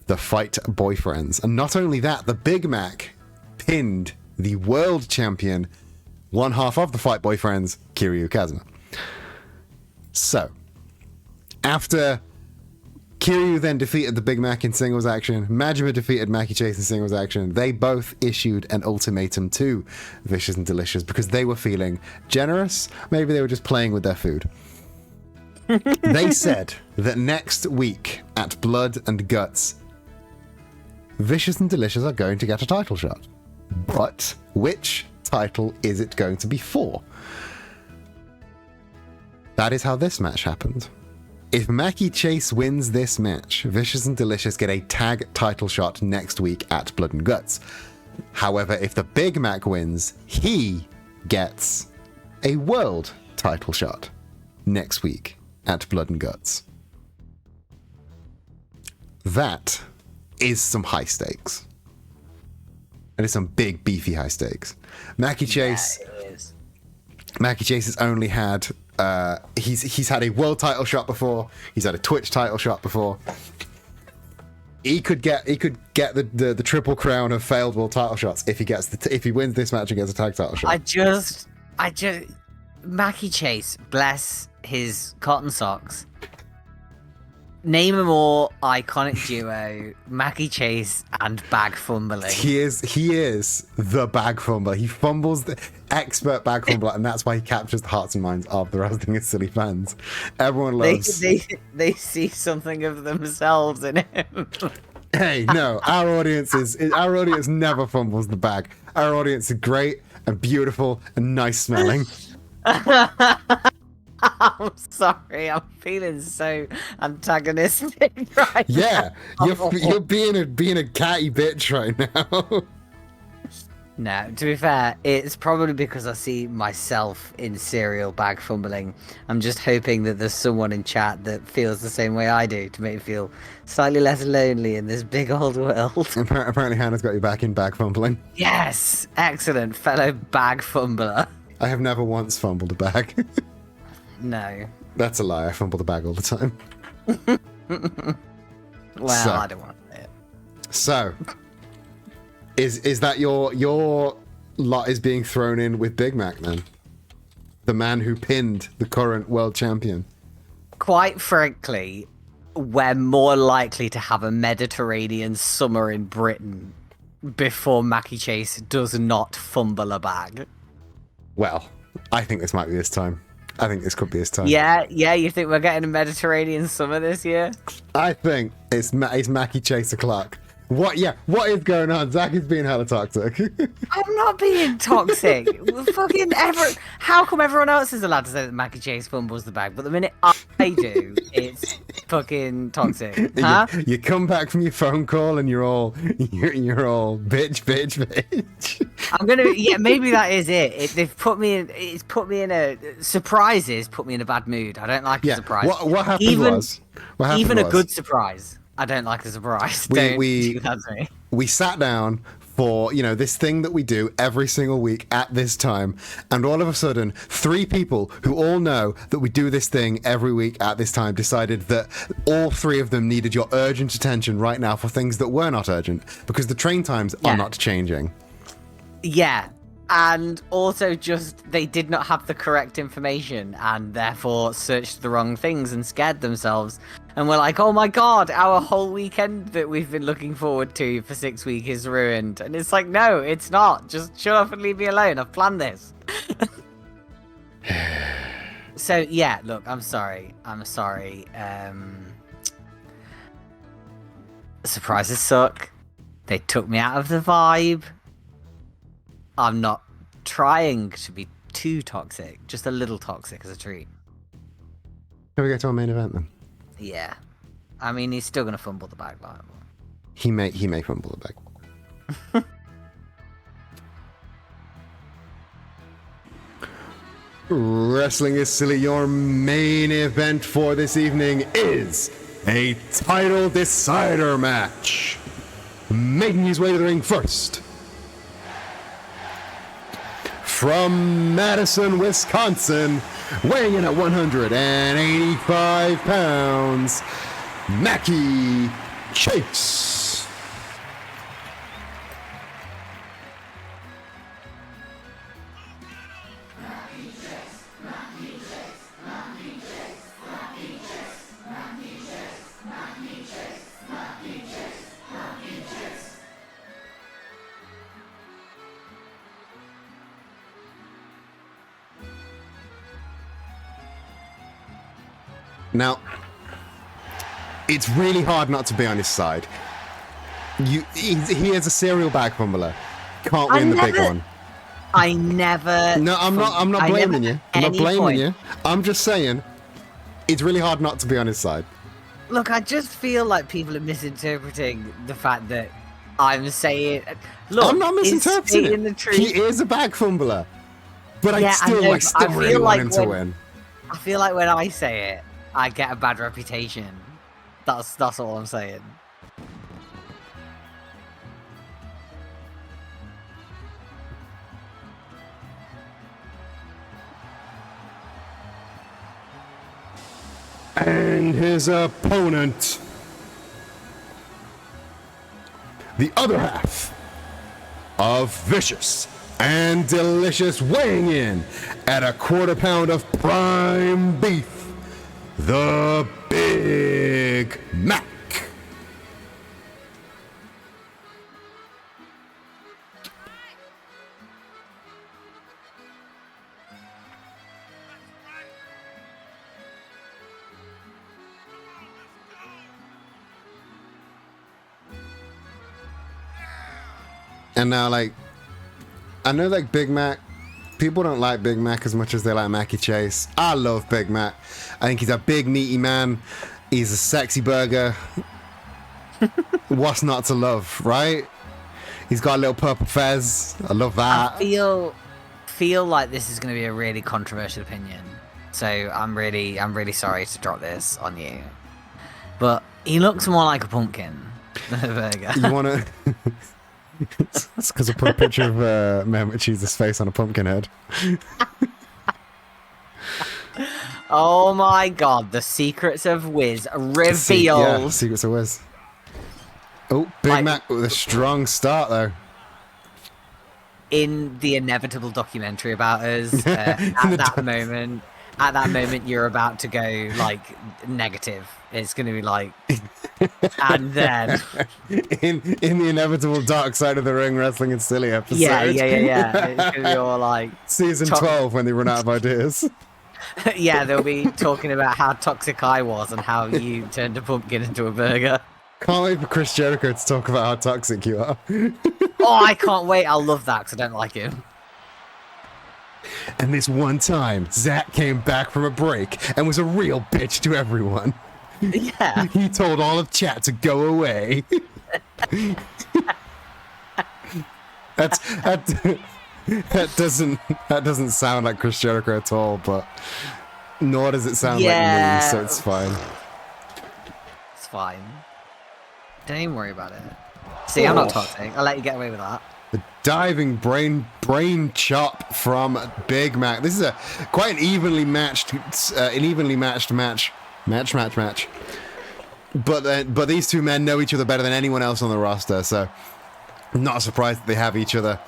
Fight Boyfriends. And not only that, the Big Mac pinned the world champion, one half of the Fight Boyfriends, Kiryu Kazuma. So, after Kiryu then defeated the Big Mac in singles action, Majima defeated Mackie Chase in singles action, they both issued an ultimatum to Vicious and Delicious because they were feeling generous. Maybe they were just playing with their food. They said that next week at Blood and Guts, Vicious and Delicious are going to get a title shot. But which title is it going to be for? That is how this match happened. If Mackie Chase wins this match, Vicious and Delicious get a tag title shot next week at Blood and Guts. However, if the Big Mac wins, he gets a world title shot next week at Blood and Guts. That is some high stakes. That is some big, beefy high stakes. Mackie Chase... Yeah, it is. Mackie Chase has only had... he's had a world title shot before. He's had a Twitch title shot before. He could get the triple crown of failed world title shots if he wins this match and gets a tag title shot. I just Mackie Chase, bless his cotton socks. Name a more iconic duo, Mackie Chase and Bag Fumbling. He is the bag fumbler. He fumbles the expert bag fumbler, and that's why he captures the hearts and minds of the Wrestling and Silly fans. Everyone loves. They see something of themselves in him. Hey, no, our audience never fumbles the bag. Our audience is great and beautiful and nice smelling. I'm sorry, I'm feeling so antagonistic right Yeah, now. you're being a catty bitch right now. No, to be fair, it's probably because I see myself in serial bag fumbling. I'm just hoping that there's someone in chat that feels the same way I do to make me feel slightly less lonely in this big old world. Apparently, Hannah's got you back in bag fumbling. Yes, excellent, fellow bag fumbler. I have never once fumbled a bag. No. That's a lie. I fumble the bag all the time. Well, So. I don't want to say it. So, is that your lot is being thrown in with Big Mac then? The man who pinned the current world champion. Quite frankly, we're more likely to have a Mediterranean summer in Britain before Mackie Chase does not fumble a bag. Well, I think this might be this time. I think this could be his time. Yeah, you think we're getting a Mediterranean summer this year? I think it's Mackie Chaser Clark. What is going on? Zach is being hella toxic. I'm not being toxic. Fucking how come everyone else is allowed to say that Mackie Chase fumbles the bag, but the minute I do, it's fucking toxic? Huh? You come back from your phone call and you're all bitch. I'm gonna maybe that is it. It's put me in a surprises put me in a bad mood. I don't like a surprise. What happened Even was a good surprise. I don't like a surprise. We Do that to me. we sat down for this thing that we do every single week at this time, and all of a sudden 3 people who all know that we do this thing every week at this time decided that all 3 of them needed your urgent attention right now for things that were not urgent because the train times are not changing. Yeah. And also just they did not have the correct information and therefore searched the wrong things and scared themselves. And we're like, oh my god, our whole weekend that we've been looking forward to for 6 weeks is ruined. And it's like, no, it's not. Just shut up and leave me alone. I've planned this. So, yeah, look, I'm sorry. Surprises suck. They took me out of the vibe. I'm not trying to be too toxic, just a little toxic as a treat. Shall we get to our main event then? Yeah. I mean, he's still going to fumble the bag. He may fumble the bag. Wrestling is Silly. Your main event for this evening is a title decider match. Making his way to the ring first, from Madison, Wisconsin, weighing in at 185 pounds, Mackie Chase. Now, it's really hard not to be on his side. He is a serial bag fumbler. Can't win the big one. I never. No, I'm not blaming you. I'm not blaming you. I'm just saying, it's really hard not to be on his side. Look, I just feel like people are misinterpreting the fact that I'm saying. Look, I'm not misinterpreting in the it. truth. He is a bag fumbler, but Yeah, I still feel really like want him to win. I feel like when I say it, I get a bad reputation. That's all I'm saying. And his opponent, the other half of Vicious and Delicious, weighing in at a quarter pound of prime beef, the Big Mac. And now, like, I know, like, Big Mac, people don't like Big Mac as much as they like Mackie Chase. I love Big Mac. I think he's a big, meaty man. He's a sexy burger. What's not to love, right? He's got a little purple fez. I love that. I feel like this is going to be a really controversial opinion. So I'm really sorry to drop this on you. But he looks more like a pumpkin than a burger. You want to... It's because I put a picture of Mehmet Cheese's face on a pumpkin head. Oh my god, the secrets of Wiz revealed. Yeah, secrets of Wiz. Oh, Big Mac with a strong start, though. In the inevitable documentary about us, at that moment, you're about to go, like, negative. It's going to be like... and then... in the inevitable Dark Side of the Ring Wrestling and Silly episode. Yeah. It's going to be all, like... Season 12, when they run out of ideas. Yeah, they'll be talking about how toxic I was and how you turned a pumpkin into a burger. Can't wait for Chris Jericho to talk about how toxic you are. Oh, I can't wait. I'll love that because I don't like him. And this one time, Zach came back from a break and was a real bitch to everyone. Yeah. He told all of chat to go away. that doesn't sound like Chris Jericho at all, but nor does it sound like me, so it's fine. It's fine. Don't even worry about it. See, I'm not toxic. I'll let you get away with that. The diving brain chop from Big Mac. This is quite an evenly matched match. But these two men know each other better than anyone else on the roster, so I'm not surprised that they have each other.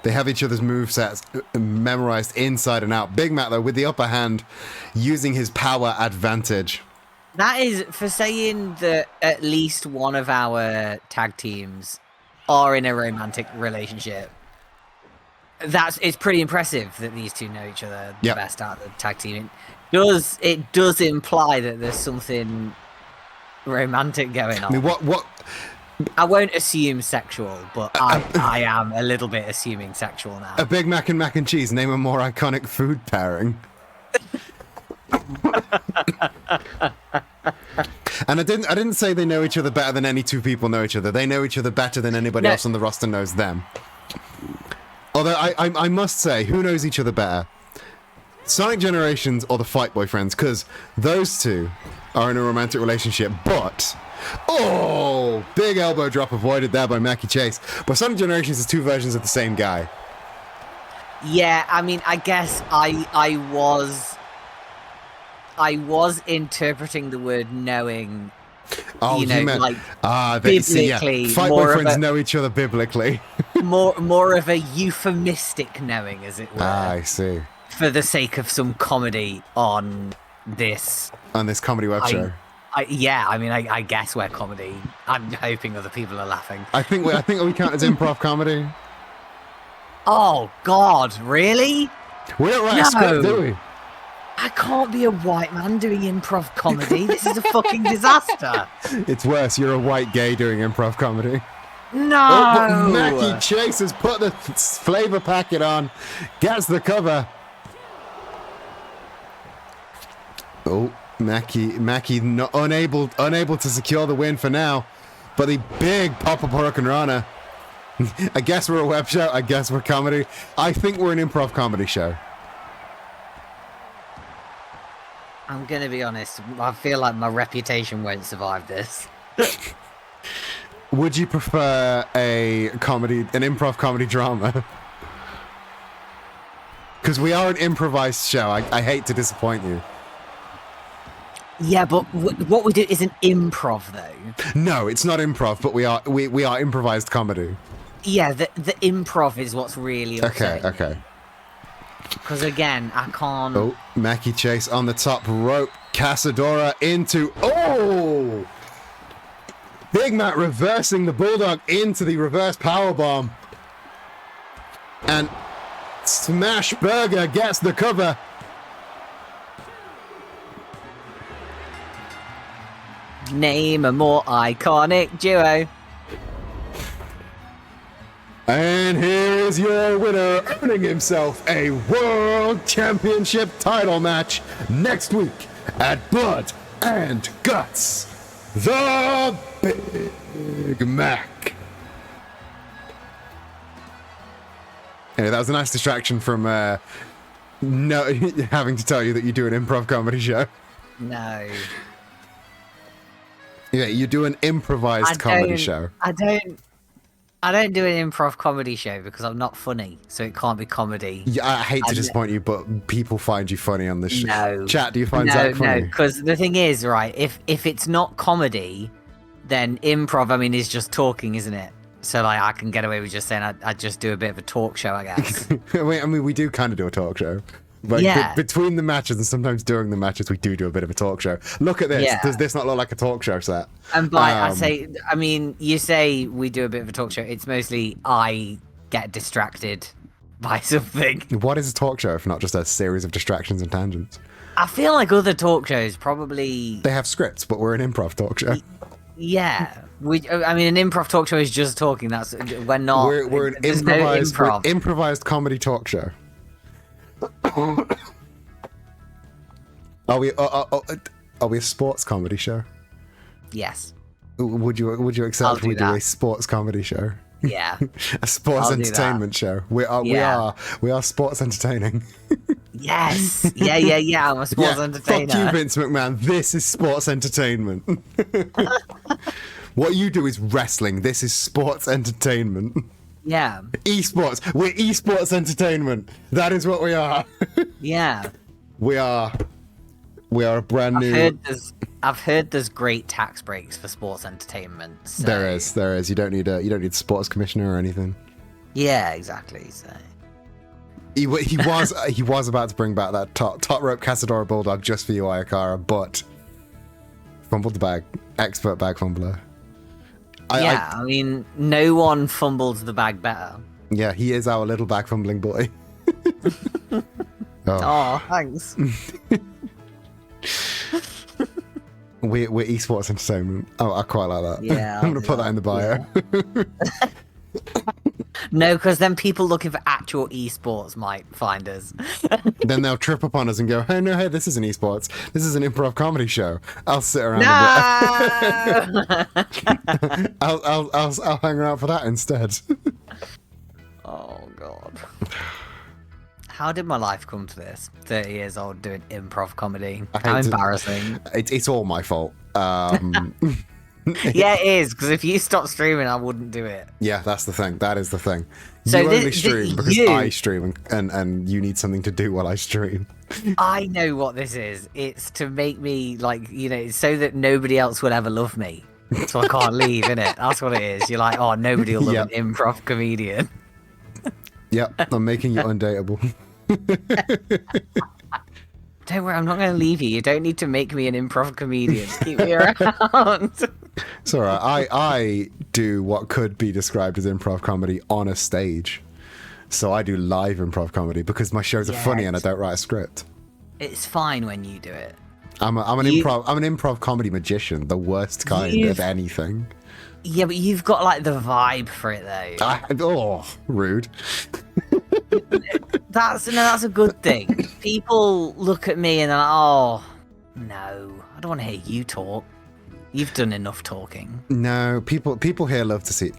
They have each other's movesets memorized inside and out. Big Mac, though, with the upper hand, using his power advantage. That is for saying that at least one of our tag teams are in a romantic relationship. It's pretty impressive that these two know each other the best out of the tag team. It does imply that there's something romantic going on. I mean, what? I won't assume sexual, but I am a little bit assuming sexual now. A Big Mac and mac and cheese. Name a more iconic food pairing. And I didn't say they know each other better than any two people know each other. They know each other better than anybody else on the roster knows them. Although I must say, who knows each other better? Sonic Generations or the Fight Boyfriends? Because those two are in a romantic relationship, but... Oh! Big elbow drop avoided there by Mackie Chase. But Sonic Generations is two versions of the same guy. Yeah, I mean, I guess I was interpreting the word knowing. Oh, you meant like biblically. Fight Boyfriends know each other biblically. more of a euphemistic knowing, as it were. I see. For the sake of some comedy on this comedy web show. I guess we're comedy. I'm hoping other people are laughing. I think we count as improv comedy. Oh God, really? We don't write a script, do we? I can't be a white man doing improv comedy. This is a fucking disaster. It's worse. You're a white gay doing improv comedy. No. Oh, but Mackie Chase has put the flavor packet on, gets the cover. Oh, Mackie not unable to secure the win for now, but the big pop-up hurricanrana. I guess we're a web show. I guess we're comedy. I think we're an improv comedy show. I'm gonna be honest. I feel like my reputation won't survive this. Would you prefer an improv comedy drama? Because we are an improvised show. I hate to disappoint you. Yeah, but what we do isn't improv, though. No, it's not improv, but we are improvised comedy. Yeah, the improv is what's really upsetting. Okay. Because again, I can't... Oh, Mackie Chase on the top rope. Casadora into... Oh! Big Mac reversing the Bulldog into the reverse powerbomb. And Smash Burger gets the cover. Name a more iconic duo. And here is your winner, earning himself a World Championship title match next week at Blood and Guts, the Big Mac. Anyway, that was a nice distraction from no having to tell you that you do an improv comedy show. No. Yeah, you do an improvised comedy show. I don't do an improv comedy show because I'm not funny, so it can't be comedy. Yeah, I hate to disappoint you, but people find you funny on this show. No. Chat, do you find Zach funny? No, because the thing is, right, if it's not comedy, then improv, I mean, is just talking, isn't it? So, like, I can get away with just saying I just do a bit of a talk show, I guess. I mean, we do kind of do a talk show. But Yeah. between the matches and sometimes during the matches, we do a bit of a talk show. Look at this. Yeah. Does this not look like a talk show set? And you say we do a bit of a talk show. It's mostly I get distracted by something. What is a talk show if not just a series of distractions and tangents? I feel like other talk shows probably. They have scripts, but we're an improv talk show. Yeah. I mean, an improv talk show is just talking. We're not. We're an there's no improvised comedy talk show. Are we a sports comedy show? Yes. Would you I'll accept do we do that. a sports comedy show? Yeah. A sports I'll do entertainment show. We Yeah. are sports entertaining. Yes. Yeah. I'm a sports Yeah, entertainer. fuck you, Vince McMahon. This is sports entertainment. What you do is wrestling. This is sports entertainment. Yeah. Esports. We're esports entertainment. That is what we are. Yeah. We are a brand new. I've heard there's great tax breaks for sports entertainment. So. There is. You don't need a sports commissioner or anything. Yeah, exactly. So. He was about to bring back that top rope Casadora Bulldog just for you, Ayakara, but fumbled the bag. Expert bag fumbler. I mean, no one fumbles the bag better. Yeah, he is our little bag fumbling boy. Oh, thanks. We're esports entertainment. Oh, I quite like that. Yeah, I'm gonna put that in the bio. No, because then people looking for actual esports might find us. Then they'll trip up on us and go, hey, this isn't esports. This is an improv comedy show. I'll sit around No! I'll hang around for that instead. Oh, God. How did my life come to this? 30 years old doing improv comedy. How embarrassing. It's all my fault. Yeah, it is, because if you stopped streaming, I wouldn't do it. Yeah, that's the thing. That is the thing. So you this- only stream because you- I stream and you need something to do while I stream. I know what this is. It's to make me, like, so that nobody else will ever love me. So I can't leave, innit? That's what it is. You're like, oh, nobody will love Yep. an improv comedian. Yep, I'm making you undateable. Don't worry, I'm not going to leave you. You don't need to make me an improv comedian. Keep me around. It's alright. I do what could be described as improv comedy on a stage. So I do live improv comedy because my shows are funny and I don't write a script. It's fine when you do it. I'm an improv comedy magician, the worst kind of anything. Yeah, but you've got, like, the vibe for it, though. Rude. That's a good thing. People look at me and they're like, oh, no, I don't want to hear you talk. You've done enough talking. No, people here love to hear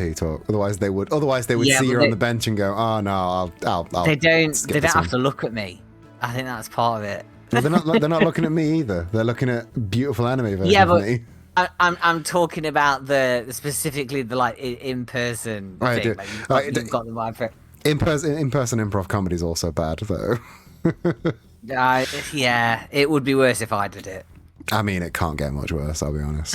you talk. Otherwise they would Yeah, see but you on the bench and go, oh no, I'll They don't skip have this to look at me. I think that's part of it. one." Well, they're not looking at me either. They're looking at beautiful anime version Yeah, of but me. I'm talking about specifically the like in person I thing. do. Like, you've got the vibe for it. In person improv comedy is also bad though. Yeah, it would be worse if I did it. I mean, it can't get much worse, I'll be honest.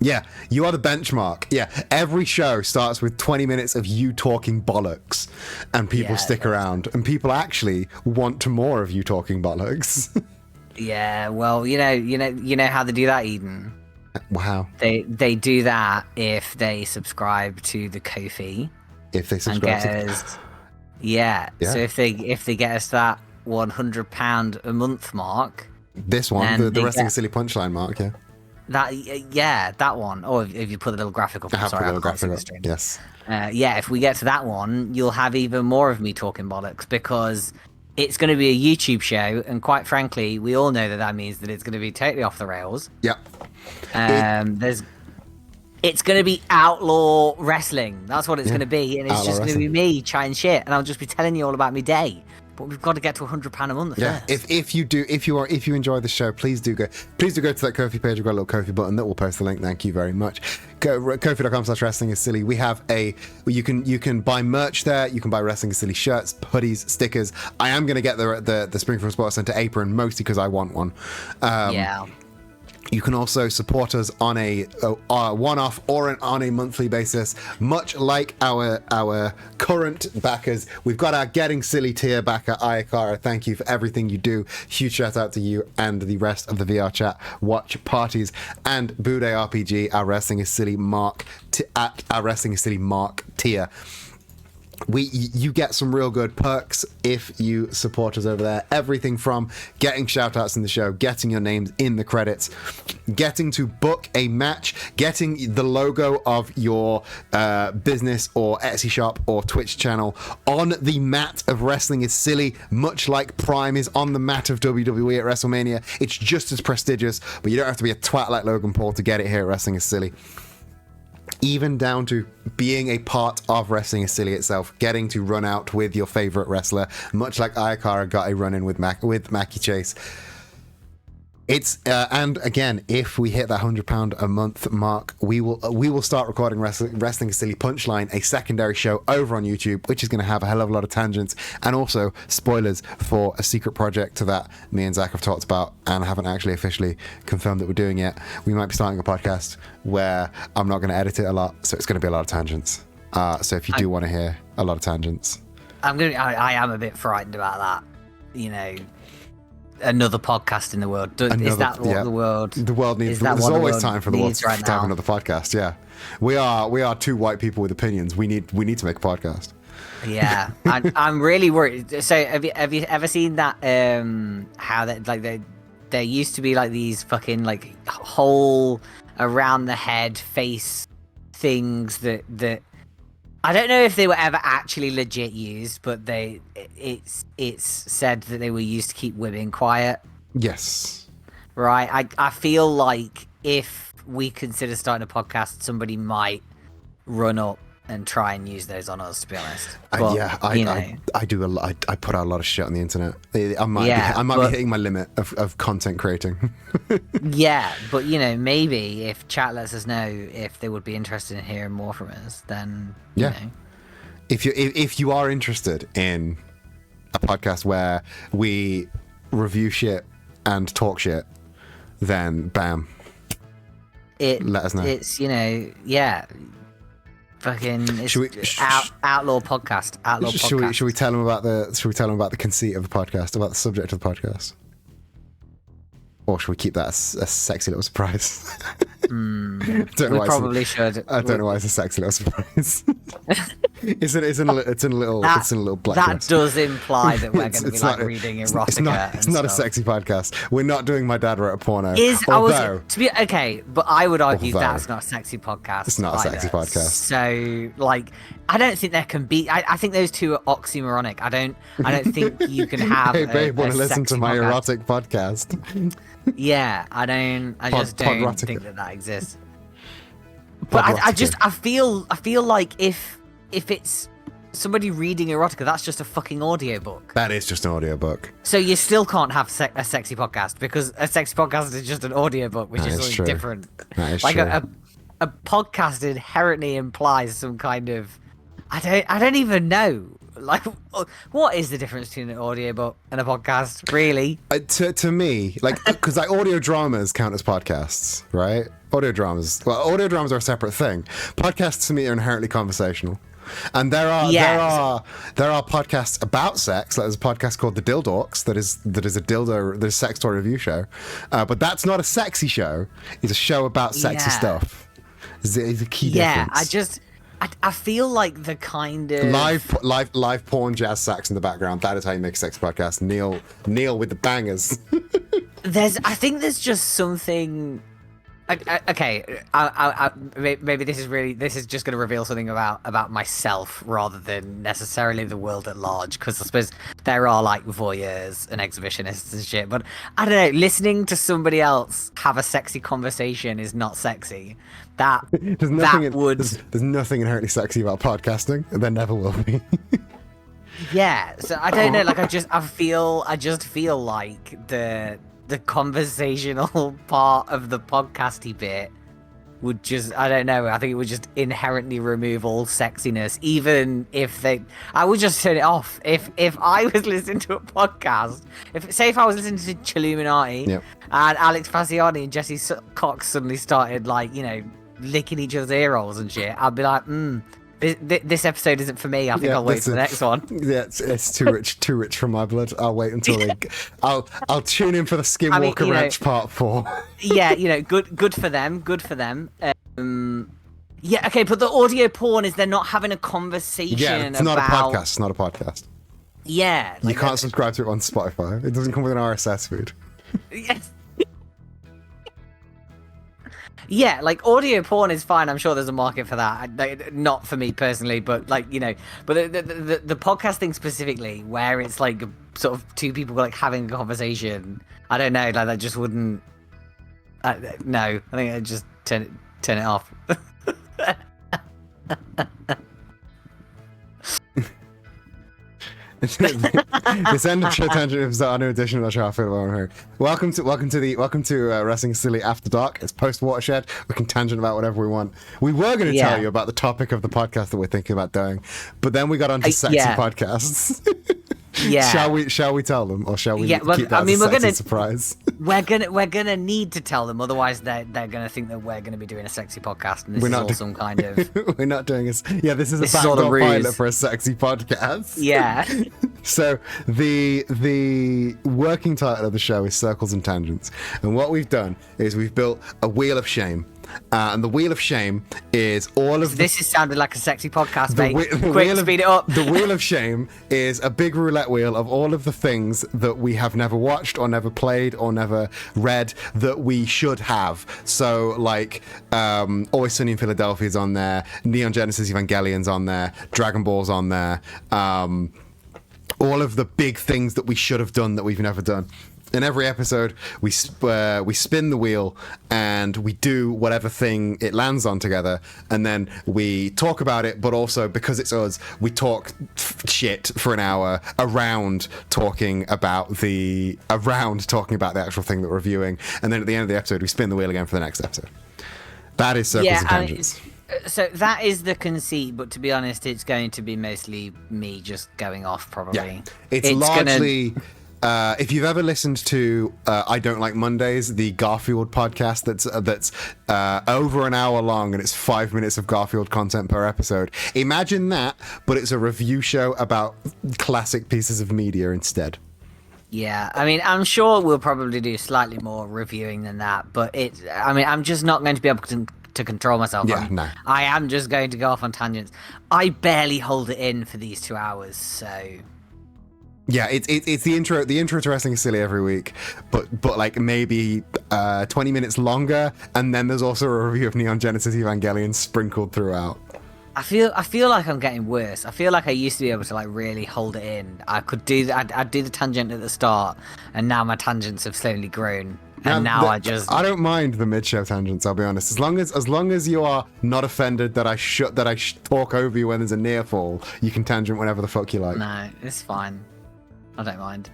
Yeah, you are the benchmark. Yeah, every show starts with 20 minutes of you talking bollocks, and people Yeah, stick around, and people actually want to more of you talking bollocks. Yeah, well, you know how they do that, Eden. Wow. They do that if they subscribe to the Ko-fi If they and subscribe get to... us. Yeah. Yeah. So if they get us that £100 a month mark, This one, and the they Wrestling get- Silly Punchline mark, yeah. that one. Or if you put the little graphic up, I have sorry, a little I can't see graphic the up. stream. Yes. Yeah, if we get to that one, you'll have even more of me talking bollocks because it's going to be a YouTube show, and quite frankly, we all know that means that it's going to be totally off the rails. Yep. It's going to be outlaw wrestling. That's what it's going to be, and it's Outlaw just going to be wrestling. me chatting shit, and I'll just be telling you all about my day. But we've got to get to £100 a month Yeah, first. if you enjoy the show, please do go to that Ko-fi page. We've got a little Ko-fi button that will post the link. Thank you very much. Go Ko-fi.com/wrestling is silly. We have you can buy merch there. You can buy Wrestling is Silly shirts, hoodies, stickers. I am going to get the Springfield Sports Centre apron mostly because I want one. Yeah. You can also support us on a one-off or on a monthly basis, much like our current backers. We've got our Getting Silly tier backer, Ayakara. Thank you for everything you do. Huge shout out to you and the rest of the VR chat watch parties. And Bude RPG, our Wrestling is Silly Mark at our Wrestling is Silly Mark tier. You get some real good perks if you support us over there. Everything from getting shout outs in the show, getting your names in the credits, getting to book a match, getting the logo of your business or Etsy shop or Twitch channel on the mat of Wrestling is Silly, much like Prime is on the mat of WWE at WrestleMania. It's just as prestigious, but you don't have to be a twat like Logan Paul to get it here at Wrestling is Silly. Even down to being a part of Wrestling is Silly itself, getting to run out with your favorite wrestler, much like Ayakara got a run in with Mackie Chase. It's and again, if we hit that £100 a month mark, we will start recording Wrestling is Silly Punchline, a secondary show over on YouTube, which is going to have a hell of a lot of tangents and also spoilers for a secret project that me and Zach have talked about and haven't actually officially confirmed that we're doing yet. We might be starting a podcast where I'm not going to edit it a lot, so it's going to be a lot of tangents. So if you do want to hear a lot of tangents, I am a bit frightened about that. You know, another podcast in the world. Is that what the world? The world needs. Is that There's what the always world time for the world needs right to have now? another podcast. Yeah, we are two white people with opinions. We need to make a podcast. Yeah, I'm really worried. So have you ever seen that? How that there used to be like these fucking like whole around the head face things that I don't know if they were ever actually legit used, but it's said that they were used to keep women quiet. Yes. Right. I feel like if we consider starting a podcast, somebody might run up and try and use those on us, to be honest. But, I do a lot. I put out a lot of shit on the internet. I might be hitting my limit of content creating. Yeah, but maybe if chat lets us know if they would be interested in hearing more from us, then you know. If you are interested in a podcast where we review shit and talk shit, then bam, let us know. It's fucking it's outlaw podcast. Outlaw podcast. Should we tell them about the conceit of the podcast, about the subject of the podcast? Or should we keep that as a sexy little surprise? We probably should. I don't know why it's a sexy little surprise. It's in a little black That dress. does imply that we're going to be It's like not- reading erotica. It's not a sexy podcast. We're not doing My Dad Wrote a Porno. But I would argue Although- that's not a sexy podcast. It's not a sexy either. podcast. So, I don't think there can be. I think those two are oxymoronic. I don't think you can have. Hey babe, want to listen to sexy my podcast. erotic podcast? Yeah, I don't. I just don't Podrotica. think that exists. But Podrotica. I feel like if it's somebody reading erotica, that's just a fucking audiobook. That is just an audiobook. So you still can't have a sexy podcast because a sexy podcast is just an audiobook, which That is is something true. different. That is Like true. a podcast inherently implies some kind of I don't even know. Like, what is the difference between an audiobook and a podcast, really? To me, because audio dramas count as podcasts, right? Audio dramas are a separate thing. Podcasts to me are inherently conversational. And there are podcasts about sex. Like there's a podcast called The Dildorks that is a sex toy review show, but that's not a sexy show. It's a show about sexy stuff. Is the key difference. I feel like the kind of live porn, jazz sax in the background. That is how you make a sex podcast. Neil with the bangers. I think there's just something Okay, maybe this is just going to reveal something about myself rather than necessarily the world at large, because I suppose there are like voyeurs and exhibitionists and shit, but I don't know, listening to somebody else have a sexy conversation is not sexy. There's nothing inherently sexy about podcasting, and there never will be. Yeah, so I don't know, like I just feel like the conversational part of the podcasty bit would just, I don't know, I think it would just inherently remove all sexiness, even if I would just turn it off. If I was listening to a podcast, if I was listening to Chilluminati, Yep. and Alex Fasciani and Jesse Cox suddenly started, like, you know, licking each other's ear holes and shit, I'd be like, this episode isn't for me. I think I'll wait for the next one. Yeah, it's too rich for my blood. I'll wait until I'll tune in for the Skinwalker Ranch Part 4. Yeah, you know, good for them. Good for them. Yeah, okay, but the audio porn is they're not having a conversation. Yeah, it's not a podcast. It's not a podcast. Yeah, You can't subscribe to it on Spotify. It doesn't come with an RSS feed. Yes. Yeah, like audio porn is fine. I'm sure there's a market for that. Not for me personally, but like, you know, but the podcast thing specifically, where it's like sort of two people like having a conversation. I don't know, like that just wouldn't. No, I think I'd just turn it off. This end of Show Tangent is our new edition of the show. I feel about here. Welcome to Wrestling Silly After Dark. It's post Watershed. We can tangent about whatever we want. We were going to tell you about the topic of the podcast that we're thinking about doing, but then we got onto sexy podcasts. Yeah. Shall we tell them, or shall we keep that as a sexy surprise? We're gonna need to tell them, otherwise they're gonna think that we're gonna be doing a sexy podcast, and this is all some kind of. We're not doing this. Yeah, this is a all backdoor pilot for a sexy podcast. Yeah. So the working title of the show is Circles and Tangents, and what we've done is we've built a wheel of shame. And the Wheel of Shame is all of This is sounded like a sexy podcast, mate. Quick, speed it up. The Wheel of Shame is a big roulette wheel of all of the things that we have never watched or never played or never read that we should have. So, like, Always Sunny in Philadelphia is on there, Neon Genesis Evangelion's on there, Dragon Ball's on there, all of the big things that we should have done that we've never done. In every episode, we spin the wheel and we do whatever thing it lands on together, and then we talk about it. But also, because it's us, we talk shit for an hour around talking about the actual thing that we're reviewing, and then at the end of the episode, we spin the wheel again for the next episode. That is Circles and Tangents. So that is the conceit, but to be honest, it's going to be mostly me just going off, probably. Yeah. It's largely. If you've ever listened to I Don't Like Mondays, the Garfield podcast that's over an hour long and it's 5 minutes of Garfield content per episode, imagine that, but it's a review show about classic pieces of media instead. Yeah, I mean, I'm sure we'll probably do slightly more reviewing than that, but I'm just not going to be able to control myself. Yeah, no. I am just going to go off on tangents. I barely hold it in for these 2 hours, so... Yeah, it's the intro. The intro to Wrestling is Silly every week, but like maybe 20 minutes longer, and then there's also a review of Neon Genesis Evangelion sprinkled throughout. I feel like I'm getting worse. I feel like I used to be able to like really hold it in. I could do I'd do the tangent at the start, and now my tangents have slowly grown. And now I don't mind the mid-show tangents. I'll be honest. As long as you are not offended that I talk over you when there's a near fall, you can tangent whenever the fuck you like. No, it's fine. I don't mind.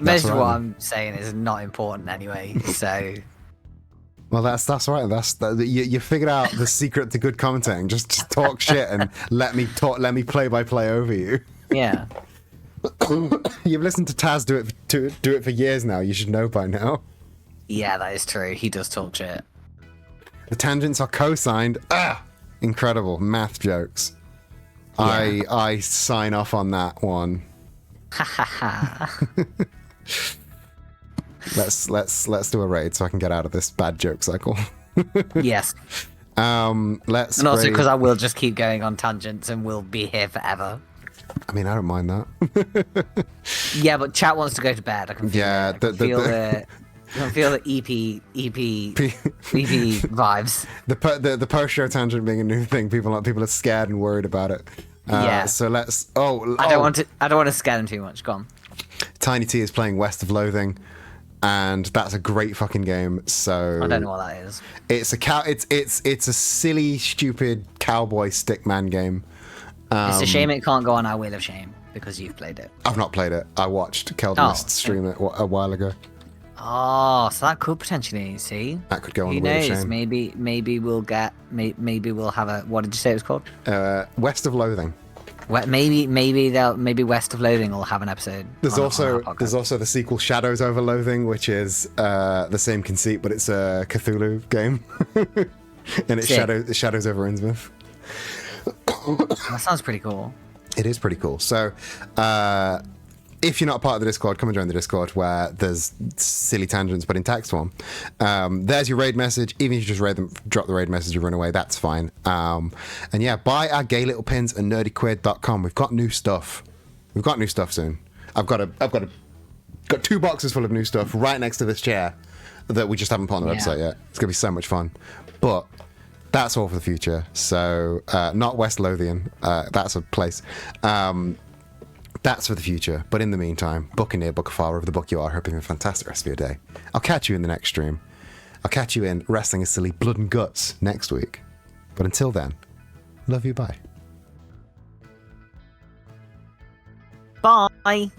Most of what I'm saying is not important anyway, so... Well, that's right. You figured out the secret to good commentating. Just talk shit and let me play by play over you. Yeah. You've listened to Taz do it for years now. You should know by now. Yeah, that is true. He does talk shit. The tangents are co-signed. Incredible math jokes. Yeah. I sign off on that one. Ha ha ha. Let's do a raid so I can get out of this bad joke cycle. Yes. Let's. And also because I will just keep going on tangents and we'll be here forever. I mean, I don't mind that. Yeah, but chat wants to go to bed. I can feel it. You don't feel the EP vibes. The post show tangent being a new thing. People are scared and worried about it. Yeah. So let's. I don't want to scare them too much. Go on. Tiny T is playing West of Loathing, and that's a great fucking game. So I don't know what that is. it's a silly, stupid cowboy stickman game. It's a shame it can't go on our Wheel of Shame because you've played it. I've not played it. I watched Keldmist stream it a while ago. Oh, so that could potentially see. That could go on Who the Wheel of knows? Shame. Maybe we'll get. Maybe we'll have a. What did you say it was called? West of Loathing. Maybe West of Loathing will have an episode. There's on also our podcast. there's also the sequel Shadows Over Loathing, which is the same conceit, but it's a Cthulhu game, and it's Sick. Shadows over Innsmouth. That sounds pretty cool. It is pretty cool. So, if you're not a part of the Discord, come and join the Discord where there's silly tangents, but in text form. There's your raid message. Even if you just drop the raid message and run away, that's fine. And yeah, buy our gay little pins at nerdyquid.com. We've got new stuff. We've got new stuff soon. I've got 2 boxes full of new stuff right next to this chair that we just haven't put on the website yet. It's gonna be so much fun. But that's all for the future. So not West Lothian. That's a place. That's for the future. But in the meantime, Buccaneer, Book of Far, of the book you are, hoping a fantastic rest of your day. I'll catch you in the next stream. I'll catch you in Wrestling is Silly Blood and Guts next week. But until then, love you, bye. Bye.